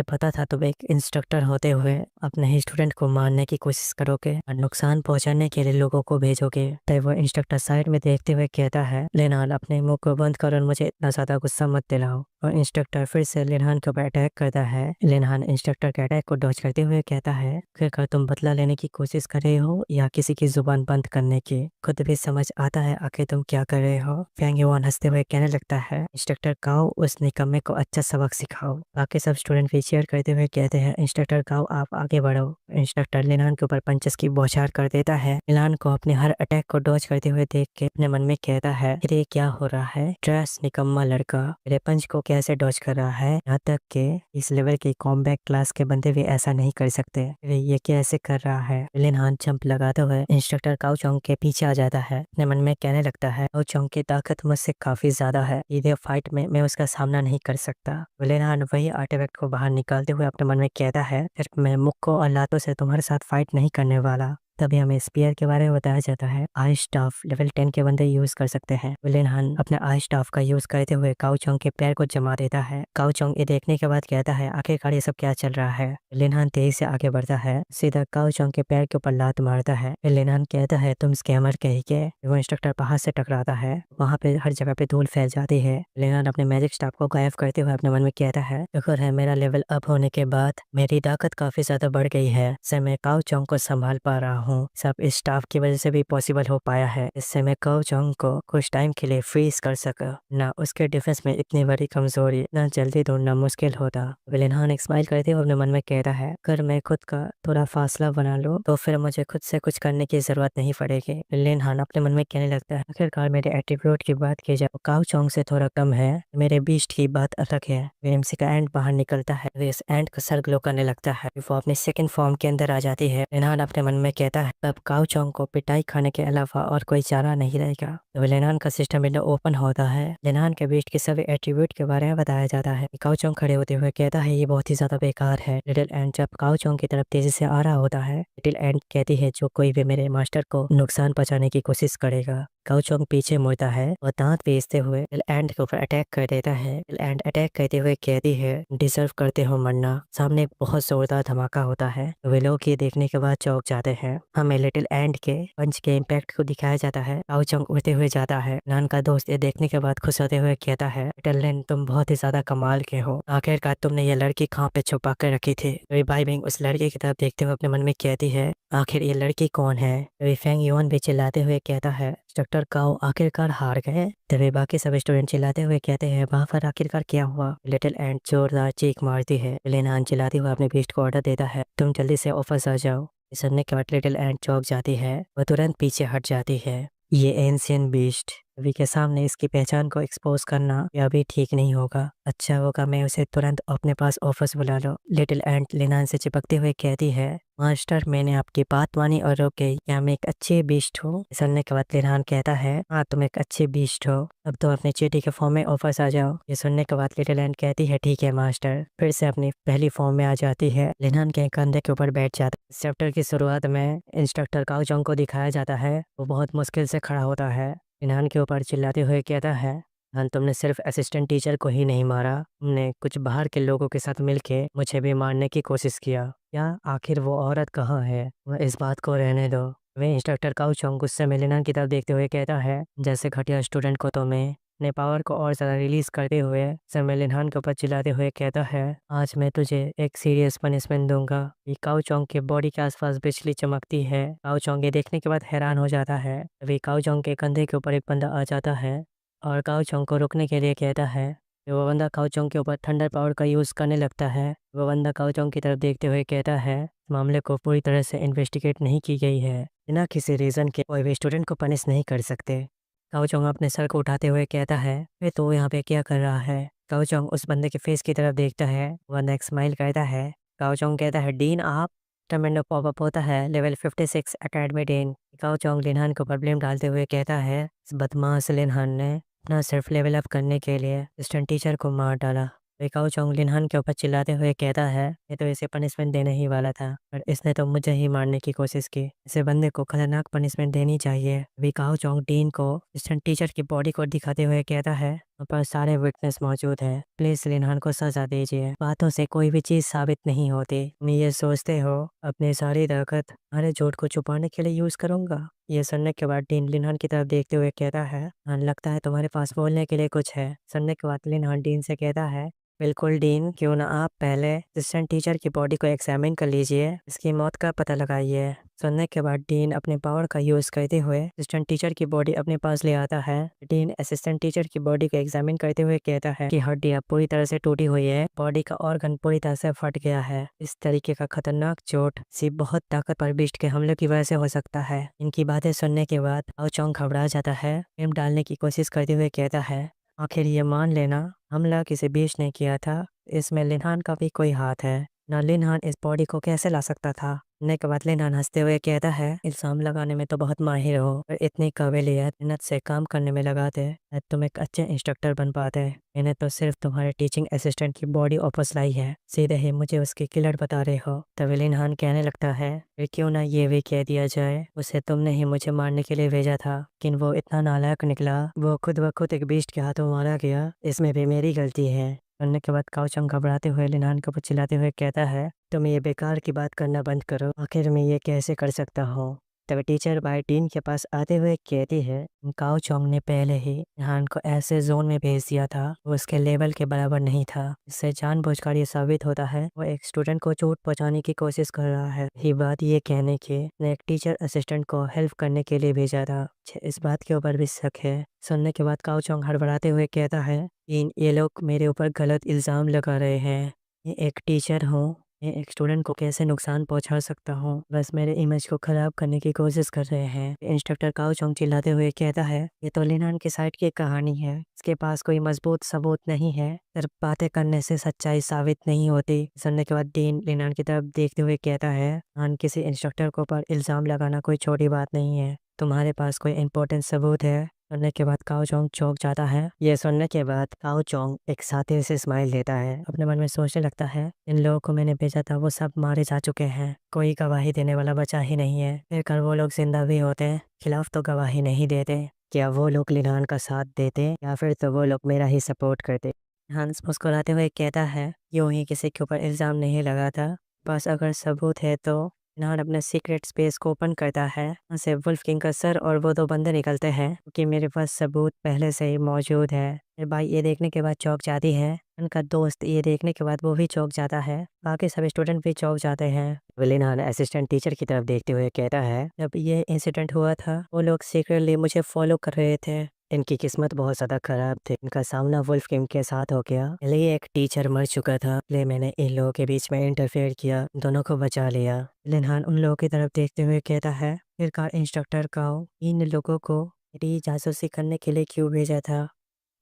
पता था तुम एक इंस्ट्रक्टर होते हुए अपने ही स्टूडेंट को मारने की कोशिश करोगे और नुकसान पहुंचाने के लिए लोगों को भेजोगे। तभी वो इंस्ट्रक्टर साइड में देखते हुए कहता है, लिनहान अपने मुंह को बंद करो और मुझे इतना ज्यादा गुस्सा मत दिलाओ। और इंस्ट्रक्टर फिर से लिनहान के ऊपर अटैक करता है। लिनहान इंस्ट्रक्टर के अटैक को डॉज करते हुए कहता है, आखिरकार तुम बदला लेने की कोशिश कर रहे हो या किसी की जुबान बंद करने की? खुद भी समझ आता है आखिर तुम क्या कर रहे हो। फैंग युआन हंसते हुए कहने लगता है, इंस्ट्रक्टर काओ, उस निकम्मे को अच्छा सबक सिखाओ। बाकी सब स्टूडेंट भी चीयर करते हुए कहते हैं, इंस्ट्रक्टर काओ आप आगे बढ़ो। इंस्ट्रक्टर लिनहान के ऊपर पंचेस की बौछार कर देता है। लिनहान को अपने हर अटैक को डॉज करते हुए देख के अपने मन में कहता है, ये क्या हो रहा है? ट्रैश निकम्मा लड़का मेरे पंच को कैसे डॉज कर रहा है? यहाँ तक के इस लेवल के कॉम्बैट क्लास के बंदे भी ऐसा नहीं कर सकते। ये कैसे कर रहा है? लिनहान जंप लगाते हुए इंस्ट्रक्टर काओ चोंग के पीछे आ जाता है। अपने मन में कहने लगता है, काओ चोंग की ताकत मुझसे काफी ज्यादा है, इधर फाइट में मैं उसका सामना नहीं कर सकता। लिनहान वही आर्टिफैक्ट को बाहर निकालते हुए अपने मन में कहता है, सिर्फ मैं मुक्को और लातों से तुम्हारे साथ फाइट नहीं करने वाला। तभी हमें स्पीयर के बारे में बताया जाता है। आई स्टाफ लेवल 10 के बंदे यूज कर सकते हैं। लिनहान अपने आई स्टाफ का यूज करते हुए काओ चोंग के पैर को जमा देता है। काओ चोंग ये देखने के बाद कहता है, आखिरकार ये सब क्या चल रहा है? लिनहान तेजी से आगे बढ़ता है, सीधा काओ चोंग के पैर के ऊपर लात मारता है। लिनहान कहता है, तुम स्कैमर कहीं के। वो इंस्ट्रक्टर पहाड़ से टकराता है, वहाँ पे हर जगह पे धूल फैल जाती है। लिनहान अपने मैजिक स्टाफ को गायब करते हुए अपने मन में कहता है, शुक्र है मेरा लेवल अप होने के बाद मेरी ताकत काफी ज्यादा बढ़ गई है, इससे मैं काओ चोंग को संभाल पा रहा हूँ। सब इस स्टाफ की वजह से भी पॉसिबल हो पाया है। इससे मैं काओ चोंग को कुछ टाइम के लिए फ्रीज कर सका। ना उसके डिफेंस में इतनी बड़ी कमजोरी, ना जल्दी ढूंढना मुश्किल होता। लिनहान एक स्माइल करते हुए अपने मन में कहता है, अगर मैं खुद का थोड़ा फासला बना लूं तो फिर मुझे खुद से कुछ करने की जरूरत नहीं पड़ेगी। लिनहान अपने मन में कहने लगता है, आखिरकार मेरे एटीट्यूड की बात की जाए काओ चोंग से थोड़ा कम है, मेरे बीस्ट की बात अलग है। एमसी का एंड बाहर निकलता है, इस एंड का सर ग्लो करने लगता है, वो अपने सेकंड फॉर्म के अंदर आ जाती है। लिनहान अपने मन में कहता है, अब काओ चोंग को पिटाई खाने के अलावा और कोई चारा नहीं रहेगा। तो लिनहान का सिस्टम विंडो ओपन होता है। लिनहान के बीस्ट के सभी एट्रीब्यूट के बारे में बताया जाता है। काओ चोंग खड़े होते हुए कहता है, ये बहुत ही ज्यादा बेकार है। लिटिल एंड जब काओ चोंग की तरफ तेजी से आ रहा होता है, लिटिल एंड कहती है, जो कोई भी मेरे मास्टर को नुकसान पहुंचाने की कोशिश करेगा। काओ चोंग पीछे मुड़ता है और दांत पीसते हुए लिटिल एंड के ऊपर अटैक कर देता है। लिटिल एंड अटैक करते हुए कहती है, डिजर्व करते हो मरना। सामने एक बहुत जोरदार धमाका होता है। वे लोग ये देखने के बाद चौंक जाते हैं। हमें लिटिल एंड के पंच के इम्पैक्ट को दिखाया जाता है। काओ चोंग उड़ते हुए जाता है। लिनहान का दोस्त ये देखने के बाद खुश होते हुए कहता है, लिटिल लिन, तुम बहुत ही ज्यादा कमाल के हो, आखिरकार तुमने ये लड़की कहाँ पे छुपा कर रखी थी। बाई बिंग उस लड़की की तरफ देखते हुए अपने मन में कहती है, आखिर ये लड़की कौन है? फैंग युआन भी चिल्लाते हुए कहता है, इंस्ट्रक्टर काओ आखिरकार हार गए। तभी बाकी सब स्टूडेंट चिल्लाते हुए कहते हैं, वहाँ पर आखिरकार क्या हुआ? लिटिल एंड जोरदार चीख मारती है। लिनहान चिल्लाते हुए अपने बीस्ट को ऑर्डर देता है, तुम जल्दी से ऑफिस आ जाओ। सुनने के बाद लिटिल एंड चौंक जाती है, वह तुरंत पीछे हट जाती है। ये एंशियन बीस्ट सभी के सामने इसकी पहचान को एक्सपोज करना यह भी ठीक नहीं होगा। अच्छा होगा मैं उसे तुरंत अपने पास ऑफिस बुला लो। लिटिल एंट लिनान से चिपकते हुए कहती है, मास्टर मैंने आपकी बात मानी और रोके, क्या मैं एक अच्छी बीस्ट हूँ? सुनने के बाद लिनान कहता है, हाँ तुम एक अच्छी बीस्ट हो, अब तो अपने चींटी के फॉर्म में ऑफिस आ जाओ। ये सुनने के बाद लिटिल एंट कहती है, ठीक है मास्टर, फिर से अपनी पहली फॉर्म में आ जाती है। लिनान के कंधे के ऊपर बैठ जाता है। इस चैप्टर की शुरुआत में इंस्ट्रक्टर काओ चोंग को दिखाया जाता है, वो बहुत मुश्किल से खड़ा होता है। लिनान के ऊपर चिल्लाते हुए कहता है, हाँ तुमने सिर्फ असिस्टेंट टीचर को ही नहीं मारा, तुमने कुछ बाहर के लोगों के साथ मिलके मुझे भी मारने की कोशिश किया। क्या आखिर वो औरत कहाँ है? वह इस बात को रहने दो। वे इंस्ट्रक्टर काउ चोंग गुस्से में लिनान की तरफ देखते हुए कहता है, जैसे घटिया स्टूडेंट को तो मैं अपने पावर को और ज़्यादा रिलीज करते हुए समय लिनान के ऊपर चिल्लाते हुए कहता है, आज मैं तुझे एक सीरियस पनिशमेंट दूंगा। ये काउ चोंग के बॉडी के आसपास बिजली चमकती है। काउ चोंग ये देखने के बाद हैरान हो जाता है। अभी काउ चोंग के कंधे के ऊपर एक बंदा आ जाता है और काउ चोंग को रुकने के लिए कहता है। वो बंदा काउ चोंग के ऊपर थंडर पावर का यूज़ करने लगता है। वो बंदा काउ चोंग की तरफ देखते हुए कहता है, इस मामले को पूरी तरह से इन्वेस्टिगेट नहीं की गई है, बिना किसी रीज़न के कोई भी स्टूडेंट को पनिश नहीं कर सकते। काउ चोंग अपने सर को उठाते हुए कहता है, वे तो यहाँ पे क्या कर रहा है? काउ चोंग उस बंदे के फेस की तरफ देखता है, वह नेक स्माइल करता है। काउ चोंग कहता है, डीन आप? टर्मिनो पॉपअप होता है, लेवल 56 एकेडमी डीन। काउ चोंग लिनहान के ऊपर ब्लेम डालते हुए कहता है, इस बदमाश लिनहान ने अपना सिर्फ लेवल अप करने के लिए असिस्टेंट टीचर को मार डाला। काउ चोंग लिनहान के ऊपर चिल्लाते हुए कहता है, ये तो इसे पनिशमेंट देने ही वाला था, पर इसने तो मुझे ही मारने की कोशिश की। इसे बंदे को खतरनाक पनिशमेंट देनी चाहिए। अभी काउ चोंग डीन को असिस्टेंट टीचर की बॉडी को दिखाते हुए कहता है, वहाँ पर सारे विटनेस मौजूद है, प्लीज लिनहान को सजा दीजिए। बातों से कोई भी चीज साबित नहीं होती। तुम ये सोचते हो अपनी सारी ताकत हमारे झूठ को छुपाने के लिए यूज करूंगा? ये सुनने के बाद डीन लिनहान की तरफ देखते हुए कहता है, हाँ लगता है तुम्हारे पास बोलने के लिए कुछ है। सुनने के बाद लिनहान डीन से कहता है, बिल्कुल डीन, क्यों ना आप पहले असिस्टेंट टीचर की बॉडी को एग्जामिन कर लीजिए, इसकी मौत का पता लगाइए। सुनने के बाद डीन अपने पावर का यूज करते हुए असिस्टेंट टीचर की बॉडी अपने पास ले आता है। डीन असिस्टेंट टीचर की बॉडी को एग्जामिन करते हुए कहता है कि हड्डियां पूरी तरह से टूटी हुई है, बॉडी का ऑर्गन पूरी तरह से फट गया है। इस तरीके का खतरनाक चोट सिर्फ बहुत ताकतवर बीस्ट के हमले की वजह से हो सकता है। इनकी बातें सुनने के बाद काउ चोंग घबरा जाता है। फिल्म डालने की कोशिश करते हुए कहता है, आखिर ये मान लेना हमला किसी बीच ने किया था, इसमें लिनहान का भी कोई हाथ है ना। लिनहान इस बॉडी को कैसे ला सकता था? ने के बाद लिनहान हंसते हुए कहता है, इल्जाम लगाने में तो बहुत माहिर हो, और इतनी काबिलियत मेहनत से काम करने में लगाते तुम एक अच्छे इंस्ट्रक्टर बन पाते। मैंने तो सिर्फ तुम्हारे टीचिंग असिस्टेंट की बॉडी वापस लाई है, सीधे ही मुझे उसकी किलर बता रहे हो। तभी लिनहान कहने लगता है, फिर क्यों ना ये भी कह दिया जाए उसे तुमने ही मुझे मारने के लिए भेजा था, लेकिन वो इतना नालायक निकला, वो खुद ब खुद एक बीस्ट के हाथों मारा गया, इसमें भी मेरी गलती है। सुनने के बाद काउ चोंग घबराते हुए लिनहान को चिल्लाते हुए कहता है, तुम ये बेकार की बात करना बंद करो, आखिर मैं ये कैसे कर सकता हूँ? तभी टीचर बाय टीन के पास आते हुए कहती है, काउ चोंग ने पहले ही लिनहान को ऐसे जोन में भेज दिया था, वो उसके लेवल के बराबर नहीं था। इससे जानबूझकर ये साबित होता है वो एक स्टूडेंट को चोट पहुंचाने की कोशिश कर रहा है। ये बात ये कहने की ने एक टीचर असिस्टेंट को हेल्प करने के लिए भेजा था, इस बात के ऊपर भी शक है। सुनने के बाद काउ चोंग हड़बड़ाते हुए कहता है, ये लोग मेरे ऊपर गलत इल्ज़ाम लगा रहे हैं। मैं एक टीचर हूँ, मैं एक स्टूडेंट को कैसे नुकसान पहुंचा सकता हूँ? बस मेरे इमेज को खराब करने की कोशिश कर रहे हैं। इंस्ट्रक्टर काउ चोंग चिल्लाते हुए कहता है, ये तो लिनहान के साइड की कहानी है, इसके पास कोई मजबूत सबूत नहीं है, सिर्फ बातें करने से सच्चाई साबित नहीं होती। सुनने के बाद डीन लिनहान की तरफ देखते हुए कहता है, हान किसी इंस्ट्रक्टर को पर इल्ज़ाम लगाना कोई छोटी बात नहीं है, तुम्हारे पास कोई इंपॉर्टेंट सबूत है? सुनने के बाद काउ चोंग चौंक जाता है। ये सुनने के बाद काउ चोंग एक साथी से स्माइल देता है। अपने मन में सोचने लगता है, इन लोगों को मैंने भेजा था वो सब मारे जा चुके हैं, कोई गवाही देने वाला बचा ही नहीं है। फिर कर वो लोग जिंदा भी होते खिलाफ तो गवाही नहीं देते। क्या वो लोग लिनहान का साथ देते या फिर तो वो लोग मेरा ही सपोर्ट करते? हंस मुस्कुराते हुए कहता है, यूं ही किसी के ऊपर इल्ज़ाम नहीं लगा था, बस अगर सबूत है तो। लिनहान अपने सीक्रेट स्पेस को ओपन करता है, वहाँ से वुल्फ किंग का सर और वो दो बंदे निकलते हैं, क्योंकि मेरे पास सबूत पहले से ही मौजूद है। मेरे भाई ये देखने के बाद चौंक जाती है, उनका दोस्त ये देखने के बाद वो भी चौंक जाता है, बाकी सभी स्टूडेंट भी चौंक जाते हैं। लिनहान असिस्टेंट टीचर की तरफ देखते हुए कहता है, जब ये इंसिडेंट हुआ था वो लोग सीक्रेटली मुझे फॉलो कर रहे थे, इनकी किस्मत बहुत ज़्यादा खराब थी, इनका सामना वुल्फ किंग के साथ हो गया। पहले ही एक टीचर मर चुका था, इसलिए मैंने इन लोगों के बीच में इंटरफेयर किया, दोनों को बचा लिया। लिनहान उन लोगों की तरफ देखते हुए कहता है, फिर इंस्ट्रक्टर काओ इन लोगों को मेरी जासूसी करने के लिए क्यों भेजा था?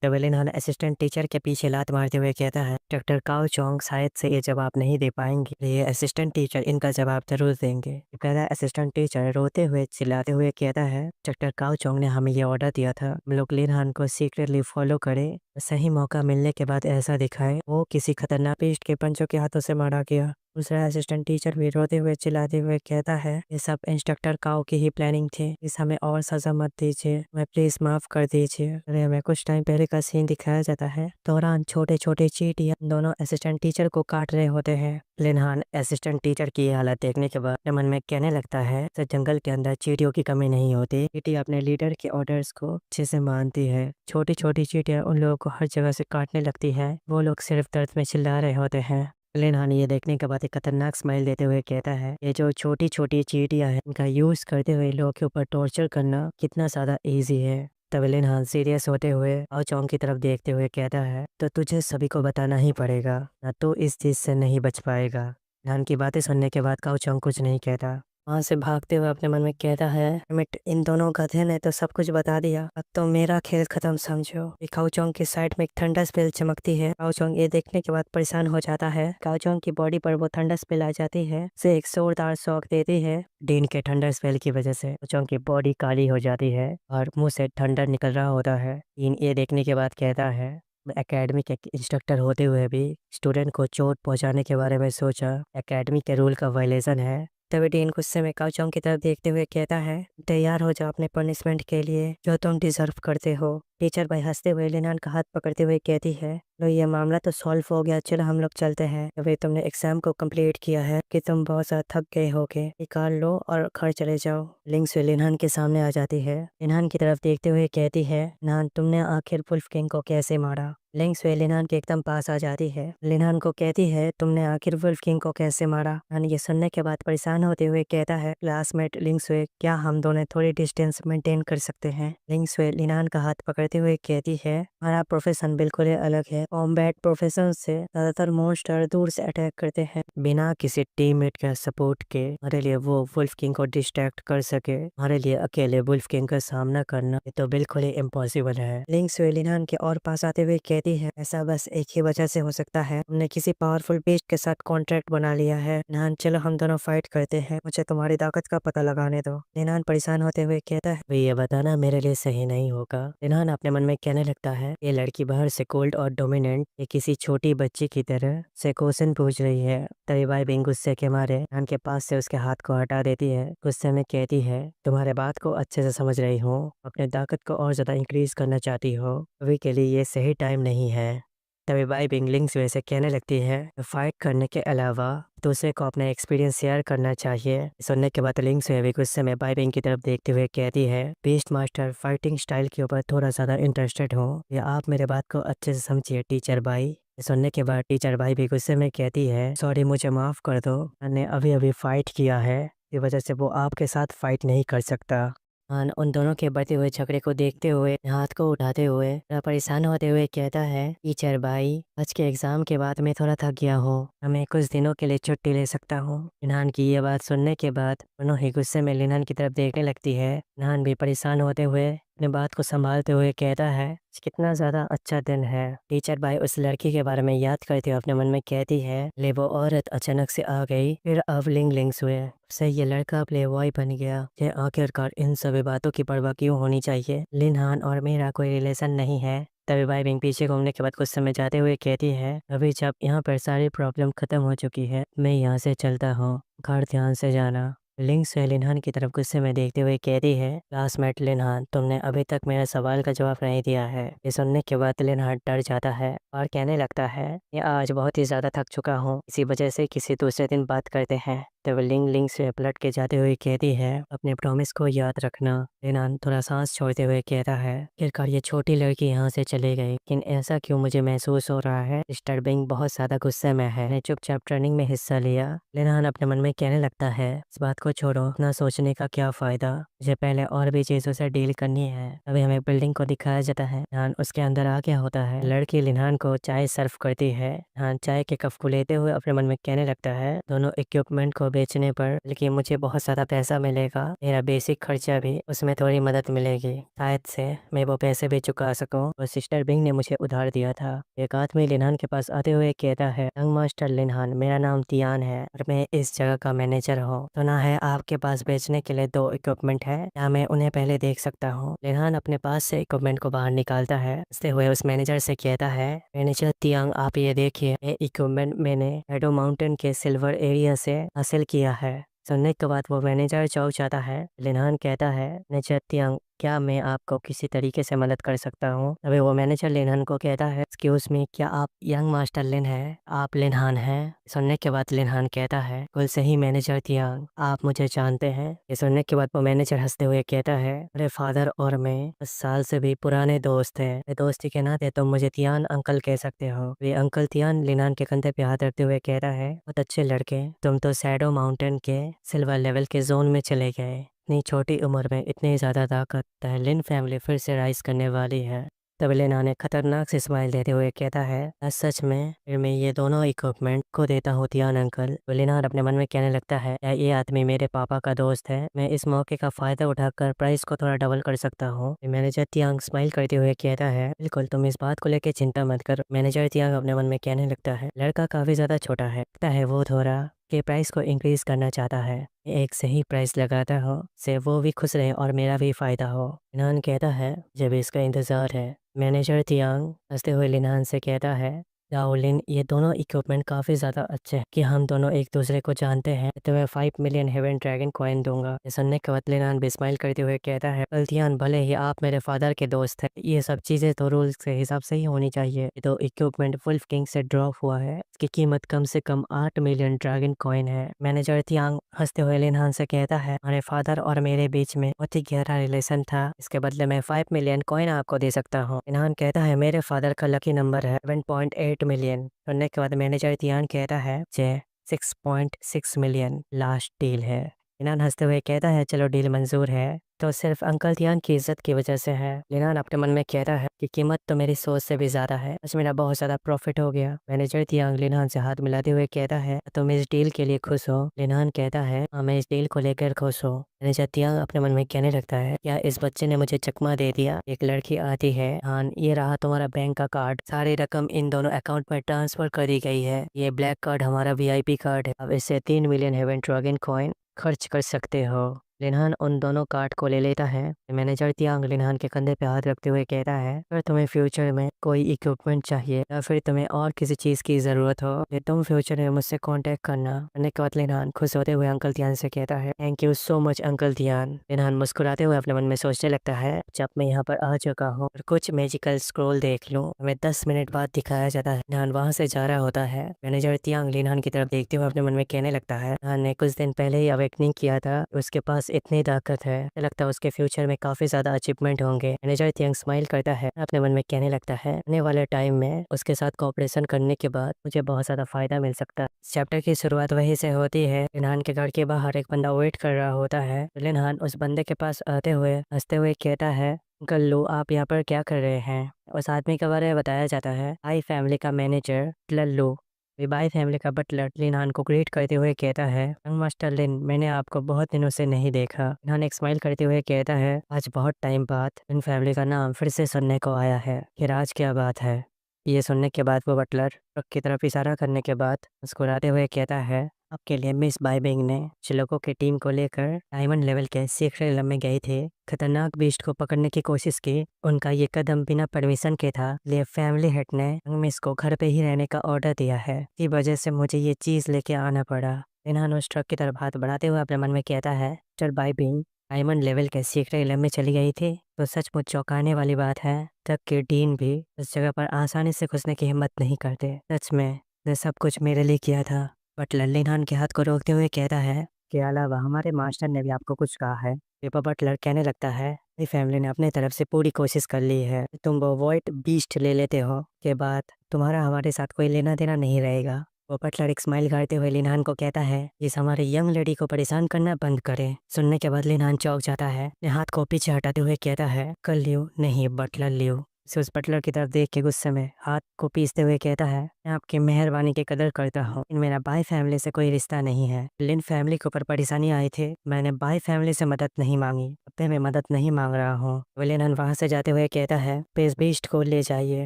तवेलिन असिस्टेंट टीचर के पीछे लात मारते हुए कहता है, डॉक्टर काओ चोंग शायद से ये जवाब नहीं दे पाएंगे। ये असिस्टेंट टीचर इनका जवाब जरूर देंगे। पहला असिस्टेंट टीचर रोते हुए चिल्लाते हुए कहता है, डॉक्टर काओ चोंग ने हमें ये ऑर्डर दिया था हम लोग लिन हान को सीक्रेटली फॉलो करें, सही मौका मिलने के बाद ऐसा दिखाए वो किसी खतरनाक पेस्ट के पंचों के हाथों से मारा गया। दूसरा असिस्टेंट टीचर भी रोते हुए चिल्लाते हुए कहता है, ये सब इंस्ट्रक्टर काओ की ही प्लानिंग थी, इस हमें और सजा मत दीजिए, मैं प्लीज माफ कर दीजिए। अरे हमें कुछ टाइम पहले का सीन दिखाया जाता है। दौरान छोटे छोटे चींटियां दोनों असिस्टेंट टीचर को काट रहे होते हैं। लिनहान असिस्टेंट टीचर की ये हालत देखने के बाद अपने मन में कहने लगता है, तो जंगल के अंदर चींटियों की कमी नहीं होती। चींटी अपने लीडर के ऑर्डर्स को अच्छे से मानती है। छोटी छोटी चींटियां उन लोगों को हर जगह से काटने लगती है। वो लोग सिर्फ दर्द में चिल्ला रहे होते हैं। लिनहान ये देखने के बाद एक खतरनाक स्माइल देते हुए कहता है, ये जो छोटी छोटी चींटियां हैं इनका यूज करते हुए लोगों के ऊपर टॉर्चर करना कितना ज्यादा इजी है। तब लिनहान सीरियस होते हुए आओ चोंग की तरफ देखते हुए कहता है, तो तुझे सभी को बताना ही पड़ेगा, ना तो इस चीज से नहीं बच पाएगा। लिनहान की बातें सुनने के बाद काओ चोंग कुछ नहीं कहता। वहां से भागते हुए अपने मन में कहता है, मिट इन दोनों गधे ने तो सब कुछ बता दिया, अब तो मेरा खेल खत्म समझो। काओ चोंग की साइड में एक थंडर स्पेल चमकती है। काओ चोंग ये देखने के बाद परेशान हो जाता है। काओ चोंग की बॉडी पर वो थंडर स्पेल आ जाती है, उसे एक जोरदार शॉक देती है। डीन के थंडर स्पेल की वजह से काओ चोंग की बॉडी काली हो जाती है और मुंह से थंडर निकल रहा होता है। डीन ये देखने के बाद कहता है, मैं एकेडमी के इंस्ट्रक्टर होते हुए भी स्टूडेंट को चोट पहुंचाने के बारे में सोचा, एकेडमी के रूल का वायलेशन है। तभी डीन गुस्से में काओ चोंग की तरफ देखते हुए कहता है, तैयार हो जाओ अपने पनिशमेंट के लिए जो तुम डिजर्व करते हो। टीचर भाई हंसते हुए लिनहान का हाथ पकड़ते हुए कहती है, लो ये मामला तो सॉल्व हो गया, चलो हम लोग चलते हैं। अभी तुमने एग्जाम को कंप्लीट किया है कि तुम बहुत ज्यादा थक गए होगे, निकाल लो और घर चले जाओ। लिंग से लिनहान के सामने आ जाती है। लिनहान की तरफ देखते हुए कहती है, लिनहान तुमने आखिर वुल्फ किंग को कैसे मारा? लिंग स्वे लिनहान के एकदम पास आ जाती है। लिनहान को कहती है, तुमने आखिर वुल्फ किंग को कैसे मारा? लिनहान ये सुनने के बाद परेशान होते हुए कहता है, क्लासमेट लिंग स्वे, क्या हम दोनों थोड़ी डिस्टेंस मेंटेन कर सकते हैं? लिंग स्वे लिनहान का हाथ पकड़ते हुए कहती है, हमारा प्रोफेशन बिल्कुल ही अलग है। कॉम्बैट प्रोफेशन से ज्यादातर मॉन्स्टर दूर से अटैक करते हैं बिना किसी टीममेट का सपोर्ट के। हमारे लिए वो वुल्फ किंग को डिस्ट्रैक्ट कर सके, हमारे लिए अकेले वुल्फ किंग का सामना करना ये तो बिल्कुल ही इम्पॉसिबल है। लिंग स्वे लिनहान के और पास आते हुए कहती है, ऐसा बस एक ही वजह से हो सकता है, हमने किसी पावरफुल बीस्ट के साथ कॉन्ट्रैक्ट बना लिया है। लिनहान चलो हम दोनों फाइट करते हैं, मुझे तुम्हारी ताकत का पता लगाने दो। लिनहान परेशान होते हुए कहता है, ये बताना मेरे लिए सही नहीं होगा। लिनहान अपने मन में कहने लगता है, ये लड़की बाहर से कोल्ड और डोमिनेंट, ये किसी छोटी बच्ची की तरह से क्वेश्चन पूछ रही है। तभी बाई बिंग गुस्से के मारे लिनहान के पास से उसके हाथ को हटा देती है। गुस्से में कहती है, तुम्हारे बात को अच्छे से समझ रही हूँ, अपने ताकत को और ज्यादा इंक्रीज करना चाहती हो, अभी के लिए ये सही टाइम नहीं है। तभी बाई बिंग लिंग से वैसे कहने लगती है, फाइट करने के अलावा दूसरे को अपना एक्सपीरियंस शेयर करना चाहिए। सुनने के बाद लिंग से भी गुस्से में बाई बिंग की तरफ देखते हुए कहती है, बीस्ट मास्टर फाइटिंग स्टाइल के ऊपर थोड़ा ज़्यादा इंटरेस्टेड हूँ, या आप मेरे बात को अच्छे से समझिए टीचर भाई। सुनने के बाद टीचर भाई भी गुस्से में कहती है, सॉरी मुझे माफ़ कर दो, मैंने अभी अभी फाइट किया है, इस वजह से वो आपके साथ फाइट नहीं कर सकता। हान उन दोनों के बढ़ते हुए झगड़े को देखते हुए हाथ को उठाते हुए थोड़ा परेशान होते हुए कहता है, टीचर भाई आज के एग्जाम के बाद मैं थोड़ा थक गया हूँ, मैं कुछ दिनों के लिए छुट्टी ले सकता हूँ। लिनहान की ये बात सुनने के बाद दोनों ही गुस्से में लिनहान की तरफ देखने लगती है। लिनहान भी परेशान होते हुए अपने बात को संभालते हुए कहता है, कितना ज्यादा अच्छा दिन है। टीचर भाई उस लड़की के बारे में याद करते हुए अपने मन में कहती है, ले वो औरत अचानक से आ गई, फिर अब लिंग लिंग्स हुए, से ये लड़का प्ले बॉय बन गया। ये आखिरकार इन सभी बातों की परवाह क्यों होनी चाहिए? लिनहान और मेरा कोई रिलेशन नहीं है। तभी बाई बिंग पीछे घूमने के बाद कुछ समय जाते हुए कहती है, अभी जब यहाँ पर सारी प्रॉब्लम खत्म हो चुकी है, मैं यहाँ से चलता हूँ, घर ध्यान से जाना। लिंग से लिनहान की तरफ गुस्से में देखते हुए कहती है, क्लासमेट लिनहान तुमने अभी तक मेरे सवाल का जवाब नहीं दिया है। ये सुनने के बाद लिनहान डर जाता है और कहने लगता है, ये आज बहुत ही ज्यादा थक चुका हूँ, इसी वजह से किसी दूसरे दिन बात करते हैं। तब लिंग लिंग से पलट के जाते हुए कहती है, अपने प्रॉमिस को याद रखना। लिनहान थोड़ा सांस छोड़ते हुए कहता है, आखिरकार ये छोटी लड़की यहाँ से चले गई, लेकिन ऐसा क्यों मुझे महसूस हो रहा है मिस्टर बिंग बहुत ज्यादा गुस्से में है, मैं चुपचाप ट्रेनिंग में हिस्सा लिया। लिनहान अपने मन में कहने लगता है, इस बात को छोड़ो, इतना सोचने का क्या फायदा, मुझे पहले और भी चीजों से डील करनी है। अभी हमें बिल्डिंग को दिखाया जाता है, लिनहान उसके अंदर आ गया होता है। लड़की लिनहान को चाय सर्व करती है। लिनहान चाय के कप को लेते हुए अपने मन में कहने लगता है, दोनों इक्विपमेंट को को बेचने पर बल्कि मुझे बहुत ज़्यादा पैसा मिलेगा। मेरा बेसिक खर्चा भी उसमें थोड़ी मदद मिलेगी। शायद से मैं वो पैसे भी चुका सकूं। और सिस्टर बिंग ने मुझे उधार दिया था। एक आदमी लिनहान के पास आते हुए कहता है, यंग मास्टर लिनहान, मेरा नाम तियान है और मैं इस जगह का मैनेजर हूँ। सुना है आपके पास बेचने के लिए 2 इक्विपमेंट है, क्या मैं उन्हें पहले देख सकता हूँ? लिनहान अपने पास से इक्विपमेंट को बाहर निकालता है। हंसते हुए उस मैनेजर से कहता है, मैनेजर तियांग, आप ये देखिए, ये इक्विपमेंट मैंने एडो माउंटेन के सिल्वर एरिया से हासिल किया है। सुनने के बाद वो मैनेजर चौंक जाता है। लिनहान कहता है, मैनेजर तियांग, क्या मैं आपको किसी तरीके से मदद कर सकता हूँ? अभी वो मैनेजर लिनहान को कहता है, एक्सक्यूज मी, क्या आप यंग मास्टर लिन है? आप लिनहान हैं? सुनने के बाद लिनहान कहता है, कुल सही मैनेजर तियांग, आप मुझे जानते हैं? ये सुनने के बाद वो मैनेजर हंसते हुए कहता है, अरे फादर और मैं 10 साल से भी पुराने दोस्त हैं। दोस्ती के नाते तुम मुझे तियान अंकल कह सकते हो। वे अंकल तियान लिनहान के कंधे पे हाथ रखते हुए कहता है, बहुत अच्छे लड़के, तुम तो शैडो माउंटेन के सिल्वर लेवल के जोन में चले गए। इतनी छोटी उम्र में इतनी ज़्यादा ताकत, लिन फैमिली फिर से राइज करने वाली है। तब लिना ने खतरनाक से स्माइल देते हुए कहता है, सच में फिर मैं ये दोनों इक्विपमेंट को देता हूँ तियान अंकल। तो लिनान अपने मन में कहने लगता है, या ये आदमी मेरे पापा का दोस्त है, मैं इस मौके का फायदा उठाकर प्राइस को थोड़ा डबल कर सकता हूँ। मैनेजर तियांग स्माइल करते हुए कहता है, बिल्कुल, तुम इस बात को लेकर चिंता मत कर। मैनेजर तियांग अपने मन में कहने लगता है, लड़का काफी ज्यादा छोटा है, लगता है वो थोड़ा के प्राइस को इंक्रीज करना चाहता है। एक सही प्राइस लगाता हो से वो भी खुश रहे और मेरा भी फायदा हो। लिनान कहता है, जब इसका इंतजार है। मैनेजर तियांग हंसते हुए लिनान से कहता है, लिन, ये दोनों इक्विपमेंट काफी ज्यादा अच्छे हैं कि हम दोनों एक दूसरे को जानते हैं। तुम्हें 5 मिलियन हेवन ड्रैगन कॉइन दूंगा। ये सुनने के बाद लिनान भी स्माइल करते हुए कहता है, तियान, भले ही आप मेरे फादर के दोस्त हैं, ये सब चीजें तो रूल्स के हिसाब से ही होनी चाहिए। ये तो इक्विपमेंट वुल्फ किंग से ड्रॉप हुआ है, इसकी कीमत कम से कम 8 मिलियन ड्रैगन कॉइन है। मैनेजर तियांग हंसते हुए लिनहान से कहता है, हमारे फादर और मेरे बीच में बहुत ही गहरा रिलेशन था, इसके बदले मैं 5 मिलियन कॉइन आपको दे सकता हूँ। लिनहान कहता है, मेरे फादर का लकी नंबर है 7.8 मिलियन। सुनने के बाद मैनेजर तियान कहता है, 6.6 मिलियन लास्ट डील है। लिनान हंसते हुए कहता है, चलो डील मंजूर है, तो सिर्फ अंकल तियान की इज्जत की वजह से है। लिनान अपने मन में कहता है कि कीमत तो मेरी सोच से भी ज्यादा है, आज मेरा बहुत ज्यादा प्रॉफिट हो गया। मैनेजर तियांग लिनान से हाथ मिलाते हुए कहता है, तुम इस डील के लिए खुश हो? लिनान कहता है, हाँ, मैं इस डील को लेकर खुश हूँ। मैनेजर तियांग अपने मन में कहने लगता है, क्या इस बच्चे ने मुझे चकमा दे दिया? एक लड़की आती है, हाँ, ये रहा तुम्हारा बैंक का कार्ड, सारी रकम इन दोनों अकाउंट में ट्रांसफर कर दी गई है। ये ब्लैक कार्ड हमारा VIP कार्ड है, अब इससे 3 मिलियन हेवन ड्रैगन कॉइन खर्च कर सकते हो। लिनहान उन दोनों कार्ड को ले लेता है। मैनेजर तियांग लिनहान के कंधे पे हाथ रखते हुए कहता है, अगर तुम्हें फ्यूचर में कोई इक्विपमेंट चाहिए या फिर तुम्हें और किसी चीज की जरूरत हो, तो तुम फ्यूचर में मुझसे कांटेक्ट करना। करने के बाद लिनहान खुश होते हुए अंकल तियान से कहता है, thank you so much uncle Tian. Linhan मुस्कुराते हुए अपने मन में सोचने लगता है, जब मैं यहाँ पर आ चुका हूँ और कुछ मैजिकल स्क्रोल देख लूँ, हमें 10 मिनट बाद दिखाया जाता है लिनहान वहाँ से जा रहा होता है। मैनेजर तियांग लिनहान की तरफ देखते हुए अपने मन में कहने लगता है, लिनहान ने कुछ दिन पहले ही अवेकनिंग किया था, उसके पास इतनी ताकत है, लगता है उसके फ्यूचर में काफी ज्यादा अचीवमेंट होंगे। मैनेजर तियांग स्माइल करता है, अपने मन में कहने लगता है, आने वाले टाइम में उसके साथ कोऑपरेशन करने के बाद मुझे बहुत ज्यादा फायदा मिल सकता है। चैप्टर की शुरुआत वहीं से होती है। लिनहान के घर के बाहर एक बंदा वेट कर रहा होता है। लिनहान उस बंदे के पास आते हुए हंसते हुए कहता है, गल्लू, आप यहाँ पर क्या कर रहे हैं? उस आदमी के बारे में बताया जाता है, आई फैमिली का मैनेजर लल्लू। विबाई फैमिली का बटलर लिनहान को ग्रीट करते हुए कहता है, यंग मास्टर लिन, मैंने आपको बहुत दिनों से नहीं देखा। लिनहान एक स्माइल करते हुए कहता है, आज बहुत टाइम बाद इन फैमिली का नाम फिर से सुनने को आया है, फिर आज क्या बात है? ये सुनने के बाद वो बटलर ट्रक की तरफ इशारा करने के बाद मुस्कुराते हुए कहता है, आपके लिए मिस बाइबिंग ने कुछ लोगों की टीम को लेकर डायमंड लेवल के सीक्रेट लम में गए थे, खतरनाक बीस्ट को पकड़ने की कोशिश की। उनका ये कदम बिना परमिशन के था, लिए फैमिली हेड ने मिस को घर पे ही रहने का ऑर्डर दिया है, इसी वजह से मुझे ये चीज लेके आना पड़ा। लिनहान उस ट्रक की तरफ हाथ बढ़ाते हुए अपने मन में कहता है, चल बाइबिंग डायमंड लेवल के सीक्रेट लम में चली गई थी तो सचमुच चौंकाने वाली बात है। ट्रक के डीन भी उस जगह पर आसानी से घुसने की हिम्मत नहीं करते। सच में ने सब कुछ मेरे लिए किया था। बटलर लिनहान के हाथ को रोकते हुए कहता है, के अलावा हमारे मास्टर ने भी आपको कुछ कहा है? पेपर बटलर कहने लगता है, मेरी फैमिली ने अपने तरफ से पूरी कोशिश कर ली है, तुम वो व्हाइट बीस्ट ले लेते हो के बाद तुम्हारा हमारे साथ कोई लेना देना नहीं रहेगा। वो बटलर एक स्माइल करते हुए लिनहान को कहता है, इस हमारे यंग लेडी को परेशान करना बंद करे। सुनने के बाद लिनहान चौंक जाता है, अपने हाथ को पीछे हटाते हुए कहता है, कर लियो नहीं बटलर लियो। उसे उस बटलर की तरफ देख के गुस्से में हाथ को पीसते हुए कहता है, मैं आपकी मेहरबानी की कदर करता हूँ, मेरा बाई फैमिली से कोई रिश्ता नहीं है। लिन फैमिली के ऊपर परेशानी आई थी, मैंने बाई फैमिली से मदद नहीं मांगी, अब पे मैं मदद नहीं मांग रहा हूँ। विलेनहन वहाँ से जाते हुए कहता है, पेस बीस्ट को ले जाइए।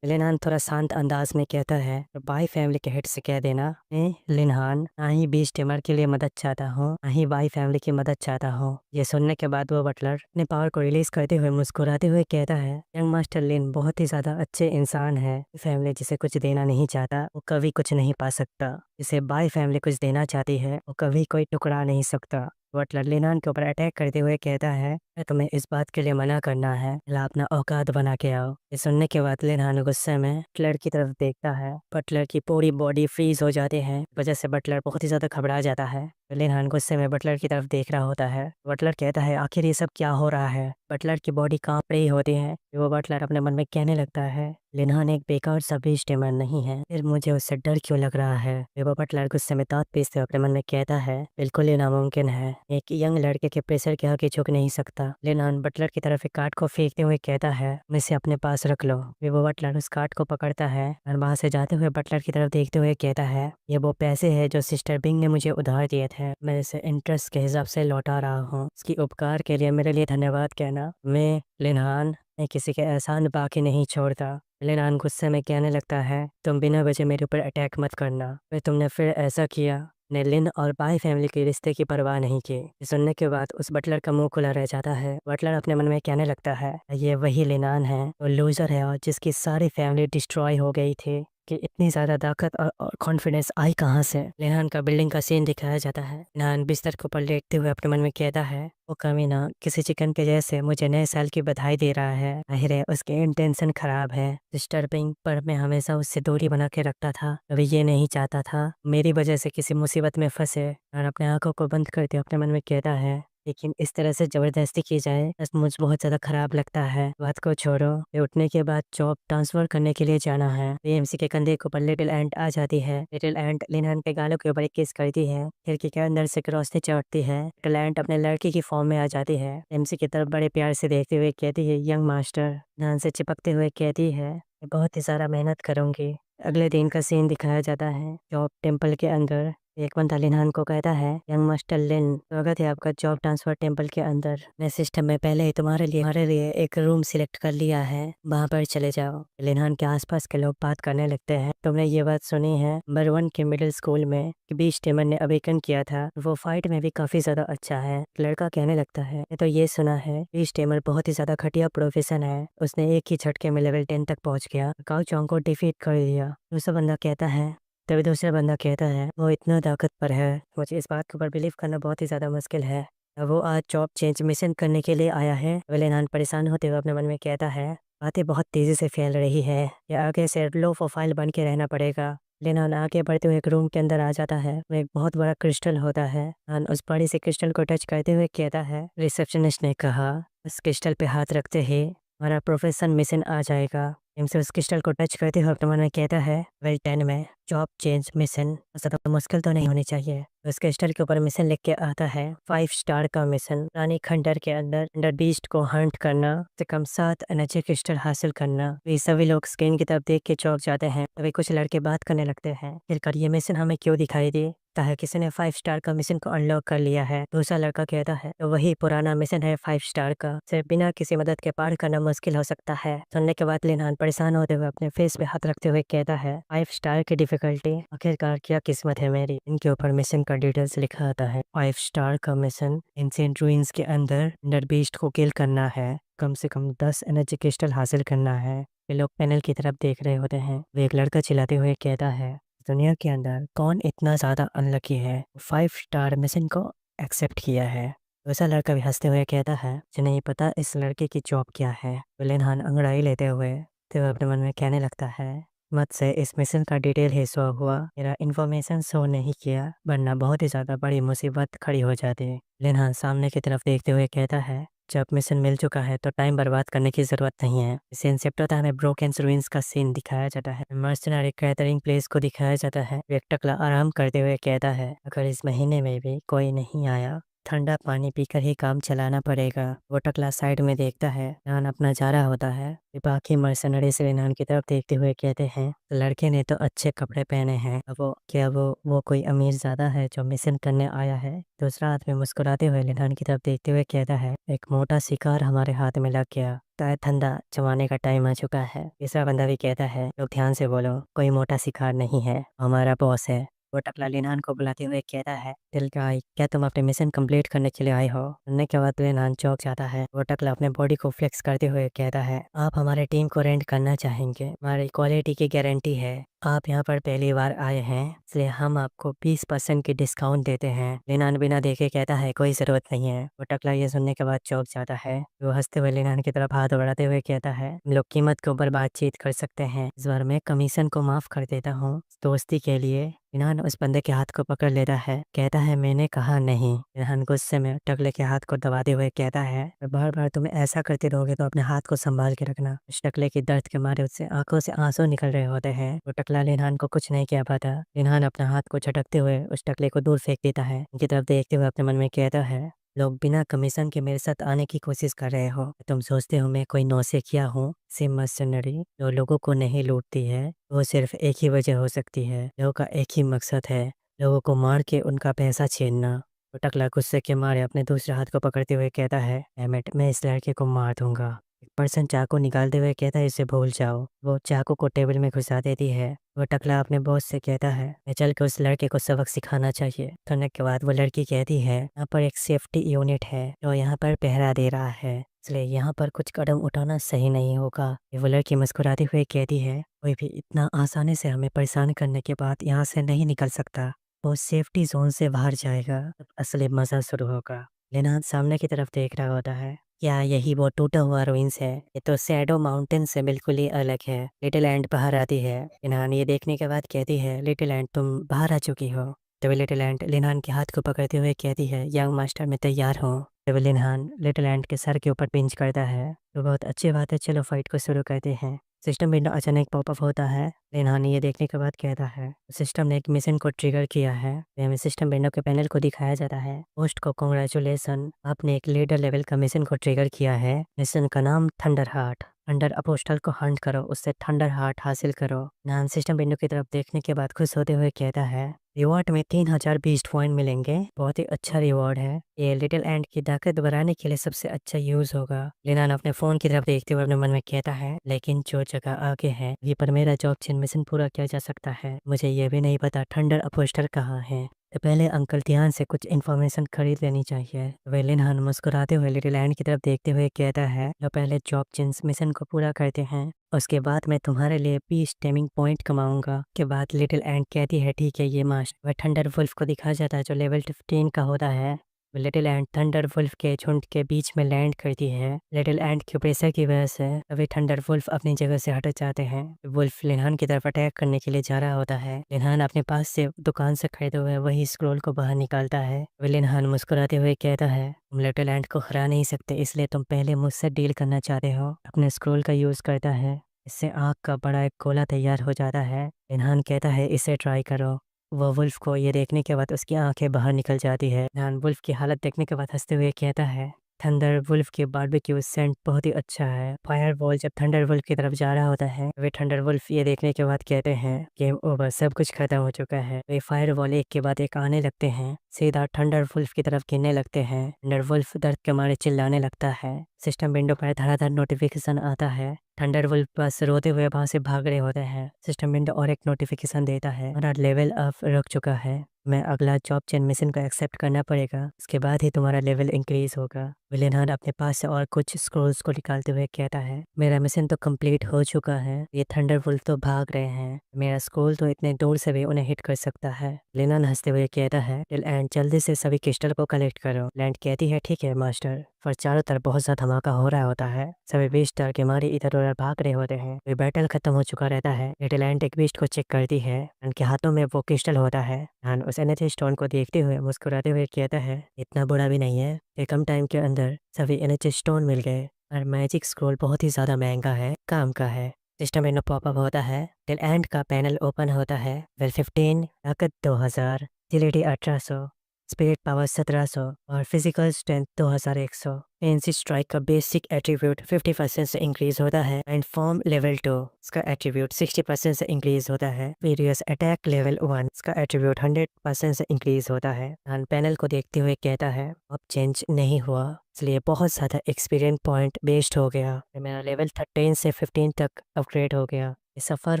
विलेनहन थोड़ा शांत अंदाज में कहता है, बाई फैमिली के हेड से कह देना, लिनहान ना ही बीस्ट टिमर के लिए मदद चाहता हूँ, ना ही बाई फैमिली की मदद चाहता हूँ। ये सुनने के बाद वो बटलर अपने पावर को रिलीज करते हुए मुस्कुराते हुए कहता है, यंग मास्टर लिन बहुत ही ज्यादा अच्छे इंसान है। फैमिली जिसे कुछ देना नहीं चाहता वो कभी कुछ नहीं पा सकता, जिसे बाई फैमिली कुछ देना चाहती है वो कभी कोई टुकड़ा नहीं सकता। बटलर लिनहान के ऊपर अटैक करते हुए कहता है, तुम्हें इस बात के लिए मना करना है, ला अपना औकात बना के आओ। ये सुनने के बाद लिनहान गुस्से में बटलर की तरफ देखता है। बटलर की पूरी बॉडी फ्रीज हो जाती है, वजह से बटलर बहुत ही ज्यादा घबरा जाता है। लिनहान गुस्से में बटलर की तरफ देख रहा होता है। बटलर कहता है, आखिर ये सब क्या हो रहा है। बटलर की बॉडी कांप रही होती है। वो बटलर अपने मन में कहने लगता है, लिनहान एक बेकार सा बीस्ट टिमर नहीं है, फिर मुझे उससे डर क्यों लग रहा है। वो बटलर गुस्से में दांत पीसते हुए अपने मन में कहता है, बिल्कुल ये नामुमकिन है, एक यंग लड़के के प्रेशर के आगे झुक नहीं सकता। लिनहान बटलर की तरफ एक कार्ड को फेंकते हुए कहता है, इसे अपने पास रख लो। वो बटलर उस कार्ड को पकड़ता है और वहां से जाते हुए बटलर की तरफ देखते हुए कहता है, ये वो पैसे है जो सिस्टर बिंग ने मुझे उधार दिए थे, मैं इसे इंटरेस्ट के हिसाब से लौटा रहा हूँ, इसकी उपकार के लिए मेरे लिए धन्यवाद कहना। मैं लिनहान मैं किसी के एहसान बाकी नहीं छोड़ता। लिनहान गुस्से में कहने लगता है, तुम बिना वजह मेरे ऊपर अटैक मत करना, फिर तुमने फिर ऐसा किया। ने लिन और बाई फैमिली के रिश्ते की परवाह नहीं की। ये सुनने के बाद उस बटलर का मुंह खुला रह जाता है। बटलर अपने मन में कहने लगता है, ये वही लिनहान है, वो लूजर है और जिसकी सारी फैमिली डिस्ट्रॉय हो गई थी, कि इतनी ज़्यादा ताकत और कॉन्फिडेंस आई कहाँ से। लिनहान का बिल्डिंग का सीन दिखाया जाता है। लिनहान बिस्तर के ऊपर लेटते हुए अपने मन में कहता है, वो कमीना किसी चिकन के जैसे मुझे नए साल की बधाई दे रहा है, जाहिर है उसके इंटेंशन खराब है। डिस्टर्बिंग पर मैं हमेशा उससे दूरी बना के रखता था, अभी ये नहीं चाहता था मेरी वजह से किसी मुसीबत में फंसे। और अपने आंखों को बंद करते हुए अपने मन में कहता है, लेकिन इस तरह से जबरदस्ती की जाए मुझे बहुत ज्यादा खराब लगता है। बात को छोड़ो, ये उठने के बाद जॉब ट्रांसफर करने के लिए जाना है। एएमसी के कंधे के ऊपर लिटिल एंट आ जाती है। लिटिल एंट लिनहान के गालों के ऊपर एक किस करती है, खिड़की के अंदर से क्रॉस चढ़ती है। लिटिल एंट अपने लड़की की फॉर्म में आ जाती है। एएमसी की तरफ बड़े प्यार से देखते हुए कहती है, यंग मास्टर। लिनहान से चिपकते हुए कहती है, मैं बहुत ही सारा मेहनत करूंगी। अगले दिन का सीन दिखाया जाता है जॉब टेम्पल के अंदर। एक बंदा लिनहान को कहता है, यंग मास्टर लिन, स्वागत है आपका जॉब ट्रांसफर टेम्पल के अंदर। मैं सिस्टम में पहले ही तुम्हारे लिए एक रूम सिलेक्ट कर लिया है, वहाँ पर चले जाओ। लिनहान के आसपास के लोग बात करने लगते हैं, तुमने ये बात सुनी है बरवन के मिडिल स्कूल में बीस्ट टिमर ने अवेकन किया था, वो फाइट में भी काफी ज्यादा अच्छा है। लड़का कहने लगता है, तो ये सुना है बीस्ट टिमर बहुत ही ज्यादा घटिया प्रोफेशन है, उसने एक ही झटके में लेवल 10 तक पहुंच गया, काउ चोंग को डिफीट कर दिया। दूसरा बंदा कहता है, तभी दूसरा बंदा कहता है, वो इतना ताकतवर है, मुझे इस बात के ऊपर बिलीव करना बहुत ही ज़्यादा मुश्किल है। वो आज जॉब चेंज मिशन करने के लिए आया है। लिनहान परेशान होते हुए अपने मन में कहता है, बातें बहुत तेज़ी से फैल रही है, या आगे से लो प्रोफाइल बन के रहना पड़ेगा। लिनहान आगे बढ़ते हुए एक रूम के अंदर आ जाता है। वो एक बहुत बड़ा क्रिस्टल होता है। लिनहान उस बड़ी से क्रिस्टल को टच करते हुए कहता है, रिसेप्शनिस्ट ने कहा उस क्रिस्टल पे हाथ रखते ही हमारा प्रोफेशन मिशन आ जाएगा। से उस क्रिस्टल को टच करते हुए अपने मन में कहता है, वेल 10 में जॉब चेंज मिशन ज़्यादा मुश्किल तो नहीं होनी चाहिए। उस क्रिस्टल के ऊपर मिशन लिख के आता है, 5 स्टार का मिशन, रानी खंडर के अंदर अंडर बीस्ट को हंट करना, से कम 7 एनर्जी क्रिस्टल हासिल करना। ये सभी लोग स्क्रीन की तरफ देख के चौंक जाते हैं। तभी कुछ लड़के बात करने लगते हैं, फिर ये मिशन हमें क्यों दिखाई दे है, किसी ने 5 स्टार का मिशन को अनलॉक कर लिया है। दूसरा लड़का कहता है, तो वही पुराना मिशन है 5 स्टार का, सिर्फ बिना किसी मदद के पार करना मुश्किल हो सकता है। सुनने के बाद लिनहान परेशान होते हुए अपने फेस पे हाथ रखते हुए कहता है, 5 स्टार की डिफिकल्टी, आखिरकार क्या किस्मत है मेरी। इनके ऊपर मिशन का डिटेल्स लिखा आता है, 5 स्टार का मिशन एंशिएंट रूइंस के अंदर अंडर बीस्ट को किल करना है, कम से कम 10 एनर्जी क्रिस्टल हासिल करना है। ये लोग पैनल की तरफ देख रहे होते हैं। वो एक लड़का चिल्लाते हुए कहता है, दुनिया के अंदर कौन इतना ज़्यादा अनलकी है 5 स्टार मिशन को एक्सेप्ट किया है। वैसा लड़का भी हंसते हुए कहता है, मुझे नहीं पता इस लड़के की जॉब क्या है। लिनहान अंगड़ाई लेते हुए तो अपने मन में कहने लगता है, मत से इस मिशन का डिटेल ही शो हुआ, मेरा इन्फॉर्मेशन शो नहीं किया, वरना बहुत ही ज़्यादा बड़ी मुसीबत खड़ी हो जाती। लिनहान सामने की तरफ देखते हुए कहता है, जब मिशन मिल चुका है तो टाइम बर्बाद करने की जरूरत नहीं है। इस इंसेप्टर में ब्रोकन रूइंस का सीन दिखाया जाता है। मर्सनरी कैटरिंग प्लेस को दिखाया जाता है। एक टकला आराम करते हुए कहता है, अगर इस महीने में भी कोई नहीं आया ठंडा पानी पीकर ही काम चलाना पड़ेगा। वो टकला साइड में देखता है, रेहान अपना जा रहा होता है। फिर बाकी मर्सनरीज रेहान की तरफ देखते हुए कहते हैं, लड़के ने तो अच्छे कपड़े पहने हैं, अब वो कोई अमीर ज़्यादा है जो मिशन करने आया है। दूसरा आदमी मुस्कुराते हुए रेहान की तरफ देखते हुए कहता है, एक मोटा शिकार हमारे हाथ में लग गया, शायद ठंडा जमाने का टाइम आ चुका है। तीसरा बंदा भी कहता है, लोग ध्यान से बोलो, कोई मोटा शिकार नहीं है, हमारा बॉस है। वो टकला लिनान को बुलाते हुए कहता है, दिल गाय, क्या तुम अपने मिशन कंप्लीट करने के लिए आए हो? सुनने के बाद लिनान चौंक जाता है। वो टकला अपने बॉडी को फ्लेक्स करते हुए कहता है, आप हमारे टीम को रेंट करना चाहेंगे? हमारी क्वालिटी की गारंटी है। आप यहाँ पर पहली बार आए हैं, इसलिए हम आपको 20% की डिस्काउंट देते हैं। लिनान बिना देखे कहता है, कोई ज़रूरत नहीं है। वो टकला ये सुनने के बाद चौंक जाता है। वो हंसते हुए लिनान की तरफ हाथ बढ़ाते हुए कहता है, हम लोग कीमत के ऊपर बातचीत कर सकते हैं, इस बार मैं कमीशन को माफ़ कर देता हूँ दोस्ती के लिए। रेहान उस बंदे के हाथ को पकड़ लेता है, कहता है, मैंने कहा नहीं। रेहान गुस्से में टकले के हाथ को दबाते हुए कहता है, बार बार तुम ऐसा करते रहोगे तो अपने हाथ को संभाल के रखना। उस टकले की दर्द के मारे उससे आंखों से आंसू निकल रहे होते हैं। वो टकला रेहान को कुछ नहीं कह पाता। रेहान अपना हाथ को झटकते हुए उस टकले को दूर फेंक देता है। उनकी तरफ देखते हुए अपने मन में कहता है, लोग बिना कमीशन के मेरे साथ आने की कोशिश कर रहे हो, तुम सोचते हो मैं कोई नौसिखिया हूँ? सिम मर्सनरी जो लोगों को नहीं लूटती है, वो सिर्फ एक ही वजह हो सकती है, लोगों का एक ही मकसद है, लोगों को मार के उनका पैसा छीनना। वो टकला गुस्से के मारे अपने दूसरे हाथ को पकड़ते हुए कहता है, एमेट, मैं इस लड़के को मार दूंगा। एक पर्सन चाकू निकालते हुए कहता है, इसे भूल जाओ। वो चाकू को टेबल में घुसा देती है। वो टकला अपने बॉस से कहता है, मैं चल के उस लड़के को सबक सिखाना चाहिए। करने के बाद वो लड़की कहती है, यहाँ पर एक सेफ्टी यूनिट है जो यहाँ पर पहरा दे रहा है, इसलिए यहाँ पर कुछ कदम उठाना सही नहीं होगा। वो लड़की मुस्कुराती हुई कहती है, कोई भी इतना आसानी से हमें परेशान करने के बाद यहाँ से नहीं निकल सकता। वो सेफ्टी जोन से बाहर जाएगा तब असली मजा शुरू होगा। लेनान सामने की तरफ देख रहा होता है, क्या यही वो टूटा हुआ रुइंस है? ये तो शैडो माउंटेन से बिल्कुल ही अलग है। लिटिल एंड बाहर आती है। लिनान ये देखने के बाद कहती है, लिटिल एंड तुम बाहर आ चुकी हो। तभी लिटिल एंड लिनान के हाथ को पकड़ते हुए कहती है, यंग मास्टर मैं तैयार हूँ। तभी लिनान लिटिल एंड के सर के ऊपर पिंच करता है। तो बहुत अच्छी बात है, चलो फाइट को शुरू करते हैं। सिस्टम विंडो अचानक पॉपअप होता है। लिनान ये देखने के बाद कहता है, सिस्टम ने एक मिशन को ट्रिगर किया है। हमें सिस्टम विंडो के पैनल को दिखाया जाता है। होस्ट को कांग्रेचुलेसन, आपने एक लीडर लेवल का मिशन को ट्रिगर किया है। मिशन का नाम थंडर हार्ट। थंडर अपोस्टल को हंट करो, उससे थंडर हार्ट हासिल करो। नान सिस्टम विंडो की तरफ देखने के बाद खुश होते हुए कहता है, रिवॉर्ड में 3000 बीस्ट पॉइंट मिलेंगे, बहुत ही अच्छा रिवॉर्ड है। ये लिटिल एंड की ताकत बढ़ाने के लिए सबसे अच्छा यूज होगा। लिनान अपने फोन की तरफ देखते हुए अपने मन में कहता है, लेकिन जो जगह आगे है ये पर मेरा जॉब चेन मिशन पूरा किया जा सकता है। मुझे ये भी नहीं पता थंडर अपोस्टल कहाँ है। तो पहले अंकल ध्यान से कुछ इन्फॉर्मेशन खरीद लेनी चाहिए। वे लिनान मुस्कुराते हुए लिटिल एंड की तरफ देखते हुए कहता है, तो पहले जॉब चेन मिशन को पूरा करते हैं, उसके बाद मैं तुम्हारे लिए 20 टेमिंग पॉइंट कमाऊंगा। के बाद लिटिल एंड कहती है, ठीक है ये मास्टर। वह थंडर वुल्फ को दिखाया जाता है जो लेवल 15 का होता है। लिटिल एंड थंडर वुल्फ के झुंड के बीच में लैंड करती है। लिटिल एंड के प्रेशर की वजह से अभी थंडर वुल्फ अपनी जगह से हट जाते हैं। वुल्फ लिनहान की तरफ अटैक करने के लिए जा रहा होता है। लिनहान अपने पास से दुकान से खरीदे हुए वही स्क्रोल को बाहर निकालता है। लिनहान मुस्कुराते हुए कहता है, तुम लिटिल एंड को हरा नहीं सकते, इसलिए तुम पहले मुझसे डील करना चाहते हो। अपने स्क्रोल का यूज करता है, इससे आग का बड़ा एक गोला तैयार हो जाता है। लिनहान कहता है, इसे ट्राई करो। वो वुल्फ को ये देखने के बाद उसकी आंखें बाहर निकल जाती है। नान वुल्फ की हालत देखने के बाद हंसते हुए कहता है, थंडर वुल्फ की बारबेक्यू सेंट बहुत ही अच्छा है। फायर बॉल जब थंडर वुल्फ की तरफ जा रहा होता है, वे थंडर वुल्फ ये देखने के बाद कहते हैं, गेम ओवर, सब कुछ खत्म हो चुका है। वे फायर बॉल एक के बाद एक आने लगते हैं, सीधा थंडर वुल्फ की तरफ गिरने लगते हैं। थंडर वुल्फ दर्द के मारे चिल्लाने लगता है। सिस्टम विंडो पर धड़ाधड़ नोटिफिकेशन आता है। थंडर वुल्फ बस रोते हुए वहां से भाग रहे होते हैं। सिस्टम विंडो और एक नोटिफिकेशन देता है, हमारा लेवल अप रुक चुका है, मैं अगला जॉब चेन मिशन को एक्सेप्ट करना पड़ेगा, उसके बाद ही तुम्हारा लेवल इंक्रीज होगा। विलेनहान अपने पास से और कुछ स्क्रोल्स को निकालते हुए कहता है, मेरा मिशन तो कंप्लीट हो चुका है, ये थंडर वुल्फ तो भाग रहे हैं, मेरा स्क्रोल तो इतने दूर से भी उन्हें हिट कर सकता है। लेनान हंसते हुए कहता है, टिल एंड जल्दी से सभी क्रिस्टल को कलेक्ट करो। लैंड कहती है, ठीक है मास्टर। पर चारों तरफ बहुत सा धमाका हो रहा होता है, सभी बीस्ट के मारे इधर उधर भाग रहे होते हैं। वे बैटल खत्म हो चुका रहता है। लिटिल एंड एक बीस्ट को चेक करती है, उनके हाथों में वो क्रिस्टल होता है। एंड उस एनर्जी स्टोन को देखते हुए मुस्कुराते हुए कहता है, इतना बुरा भी नहीं है कि कम टाइम के अंदर सभी एनर्जी स्टोन मिल गए, और मैजिक स्क्रोल बहुत ही ज्यादा महंगा है, काम का है। सिस्टम में पॉपअप होता है, टिल एंड का पैनल ओपन होता है। वेल 15, ताकत 2000, एजिलिटी 1800, स्पिरिट पावर 1700 और फिजिकल स्ट्रेंथ 2100। एनसी स्ट्राइक का बेसिक एट्रीब्यूट 50% से इंक्रीज होता है एंड फॉर्म लेवल 2 इसका एट्रीब्यूट 60% से इंक्रीज होता है। वेरियस अटैक लेवल 1 इसका एट्रीब्यूट 100% से इंक्रीज होता है। एंड पैनल को देखते हुए कहता है अब चेंज नहीं हुआ, इसलिए बहुत ज़्यादा एक्सपीरियंस पॉइंट वेस्ट हो गया। मेरा लेवल 13 से 15 तक अपग्रेड हो गया। ये सफ़र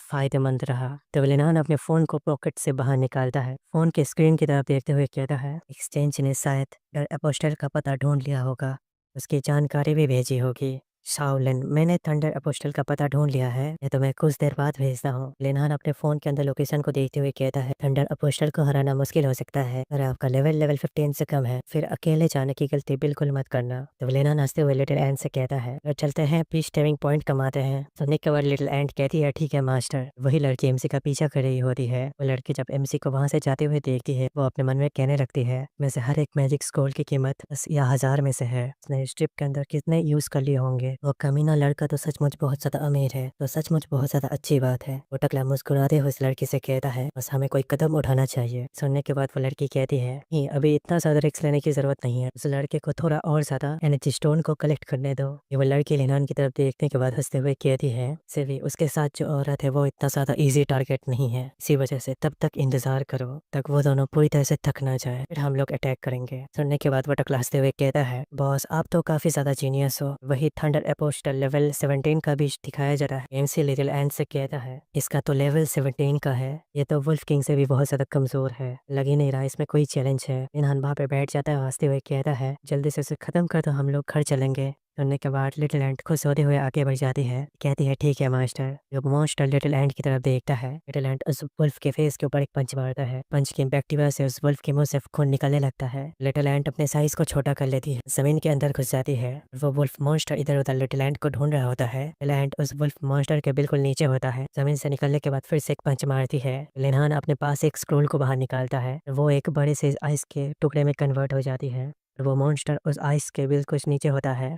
फायदेमंद रहा। तो लेनान अपने फ़ोन को पॉकेट से बाहर निकालता है, फ़ोन के स्क्रीन की तरफ देखते हुए कहता है एक्सचेंज ने शायद अपोस्टल का पता ढूंढ लिया होगा, उसकी जानकारी भी भेजी होगी। शाओलिन, मैंने थंडर अपोस्टल का पता ढूंढ लिया है, ये तो मैं कुछ देर बाद भेजता हूँ। लेनान अपने फ़ोन के अंदर लोकेशन को देखते हुए कहता है थंडर अपोस्टल को हराना मुश्किल हो सकता है, अगर आपका लेवल 15 से कम है फिर अकेले जाने की गलती बिल्कुल मत करना। तो लेनान हंसते हुए लिटिल एंड से कहता है और चलते हैं पीस टेविंग पॉइंट कमाते हैं। सुनने के बाद लिटिल एंड कहती है ठीक है मास्टर। वही लड़की एमसी का पीछा कर रही होती है। वो लड़की जब एमसी को वहाँ से जाते हुए देखती है वो अपने मन में कहने लगती है में से हर एक मैजिक स्क्रॉल की कीमत 10 या 1000 में से है, उसने इस ट्रिप के अंदर कितने यूज कर लिए होंगे। वो कमीना लड़का तो सचमुच बहुत ज्यादा अमीर है, तो सचमुच बहुत ज्यादा अच्छी बात है। वो टकला मुस्कुराते हुए उस लड़की से कहता है बस हमें कोई कदम उठाना चाहिए। सुनने के बाद वो लड़की कहती है नहीं, अभी इतना ज्यादा रिस्क लेने की जरूरत नहीं है, उस लड़के को थोड़ा और ज्यादा एनर्जी स्टोन को कलेक्ट करने दो। ये वो लड़की लेनान की तरफ देखने के बाद हंसते हुए कहती है सिर्फ उसके साथ जो औरत है वो इतना ज्यादा इजी टारगेट नहीं है, इसी वजह से तब तक इंतजार करो तक वो दोनों पूरी तरह से थक ना जाए, फिर हम लोग अटैक करेंगे। सुनने के बाद वो टकला हंसते हुए कहता है बॉस आप तो काफी ज्यादा जीनियस हो। वही थंडर अपोस्टल लेवल 17 का भी दिखाया जा रहा है। एमसी लिटिल एंड से कहता है इसका तो लेवल 17 का है, ये तो वुल्फ किंग से भी बहुत ज्यादा कमजोर है, लग ही नहीं रहा इसमें कोई चैलेंज है। इन्हान वहाँ पे बैठ जाता है हंसते हुए कहता है जल्दी से उसे खत्म कर तो हम लोग घर चलेंगे। सुनने के बाद लिटिल एंड खुश होते हुए आगे बढ़ जाती है, कहती है ठीक है मास्टर। जब मॉन्स्टर लिटिल एंड की तरफ देखता है लिटिल एंड उस वुल्फ के फेस के ऊपर एक पंच मारता है। पंच की इम्पैक्ट की वजह से उस वुल्फ के मुंह से खून निकलने लगता है। लिटिल एंड अपने साइज को छोटा कर लेती है, जमीन के अंदर घुस जाती है। वो वुल्फ मॉन्स्टर इधर उधर लिटिल एंड को ढूंढ रहा होता है। लिटिल एंड उस वुल्फ मॉन्स्टर के बिल्कुल नीचे होता है। जमीन से निकलने के बाद फिर से एक पंच मारती है। लेनहान अपने पास एक स्क्रोल को बाहर निकालता है, वो एक बड़े से आइस के टुकड़े में कन्वर्ट हो जाती है। वो मॉन्स्टर उस आइस के बिल्कुल नीचे होता है।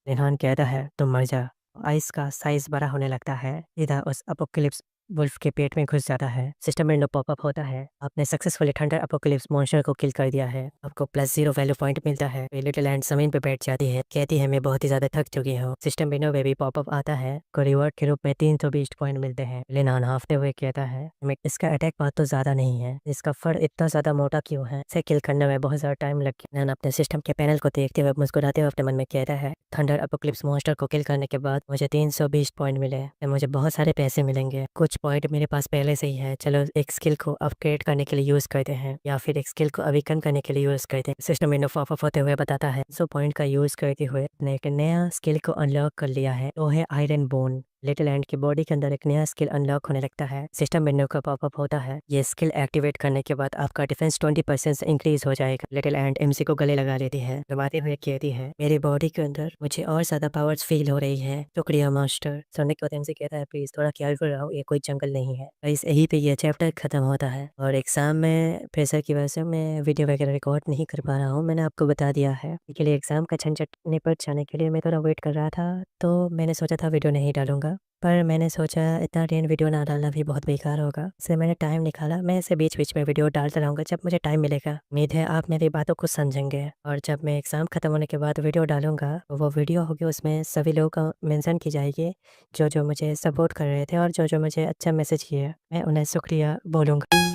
रेहान कहता है तुम मर जा। आइस का साइज बड़ा होने लगता है, इधर उस अपोकलिप्स वुल्फ के पेट में घुस जाता है। सिस्टम विंडो पॉपअप होता है, आपने सक्सेसफुली थंडर अपोकलिप्स मॉन्स्टर को किल कर दिया है, आपको +0 वैल्यू पॉइंट मिलता है। लिटिल एंड जमीन पे बैठ जाती है, कहती है मैं बहुत ही ज्यादा थक चुकी हूँ। सिस्टम विंडो में भी पॉपअप आता है, को रिवॉर्ड के रूप में 320 पॉइंट मिलते हैं। लेनान हाफते हुए कहता है हमें इसका अटैक पाथ तो ज्यादा नहीं है, इसका फर इतना ज्यादा मोटा क्यों है, इसे किल करने में बहुत ज्यादा टाइम लग गया। लेनान अपने सिस्टम के पैनल को देखते हुए मुस्कुराते हुए अपने मन में कहता है थंडर अपोकलिप्स मॉन्स्टर को किल करने के बाद मुझे 320 पॉइंट मिले, मुझे बहुत सारे पैसे मिलेंगे। कुछ पॉइंट मेरे पास पहले से ही है, चलो एक स्किल को अपग्रेड करने के लिए यूज करते हैं या फिर एक स्किल को अविकन करने के लिए यूज करते हैं। सिस्टम विंडो पॉपअप होते हुए बताता है 100 पॉइंट का यूज करते हुए ने एक नया स्किल को अनलॉक कर लिया है, वो है आयरन बोन। लिटिल एंड की बॉडी के अंदर एक नया स्किल अनलॉक होने लगता है। सिस्टम विंडो का पॉपअप होता है, ये स्किल एक्टिवेट करने के बाद आपका डिफेंस 20% से इंक्रीज हो जाएगा। लिटिल एंड एमसी को गले लगा लेती है, दबाते हुए कहती है मेरी बॉडी के अंदर मुझे और ज्यादा पावर्स फील हो रही है, शुक्रिया मास्टर। सोनिक को एमसी कहता है प्लीज थोड़ा ख्याल रहो, ये कोई जंगल नहीं है। इस यही पे ये चैप्टर खत्म होता है और एग्जाम में प्रेशर की वजह से मैं वीडियो वगैरह रिकॉर्ड नहीं कर पा रहा हूँ, मैंने आपको बता दिया है। इसके लिए एग्जाम का झंझट निपट जाने के लिए मैं थोड़ा वेट कर रहा था, तो मैंने सोचा था वीडियो नहीं डालूंगा, पर मैंने सोचा इतना रेन वीडियो ना डालना भी बहुत बेकार होगा, इसलिए मैंने टाइम निकाला। मैं इसे बीच बीच में वीडियो डालता रहूँगा जब मुझे टाइम मिलेगा। उम्मीद है आप मेरी बातों को समझेंगे और जब मैं एग्ज़ाम खत्म होने के बाद वीडियो डालूंगा वो वीडियो होगी, उसमें सभी लोगों का मेंशन की जाएगी जो जो मुझे सपोर्ट कर रहे थे और जो जो मुझे अच्छा मैसेज किया, मैं उन्हें शुक्रिया बोलूँगा।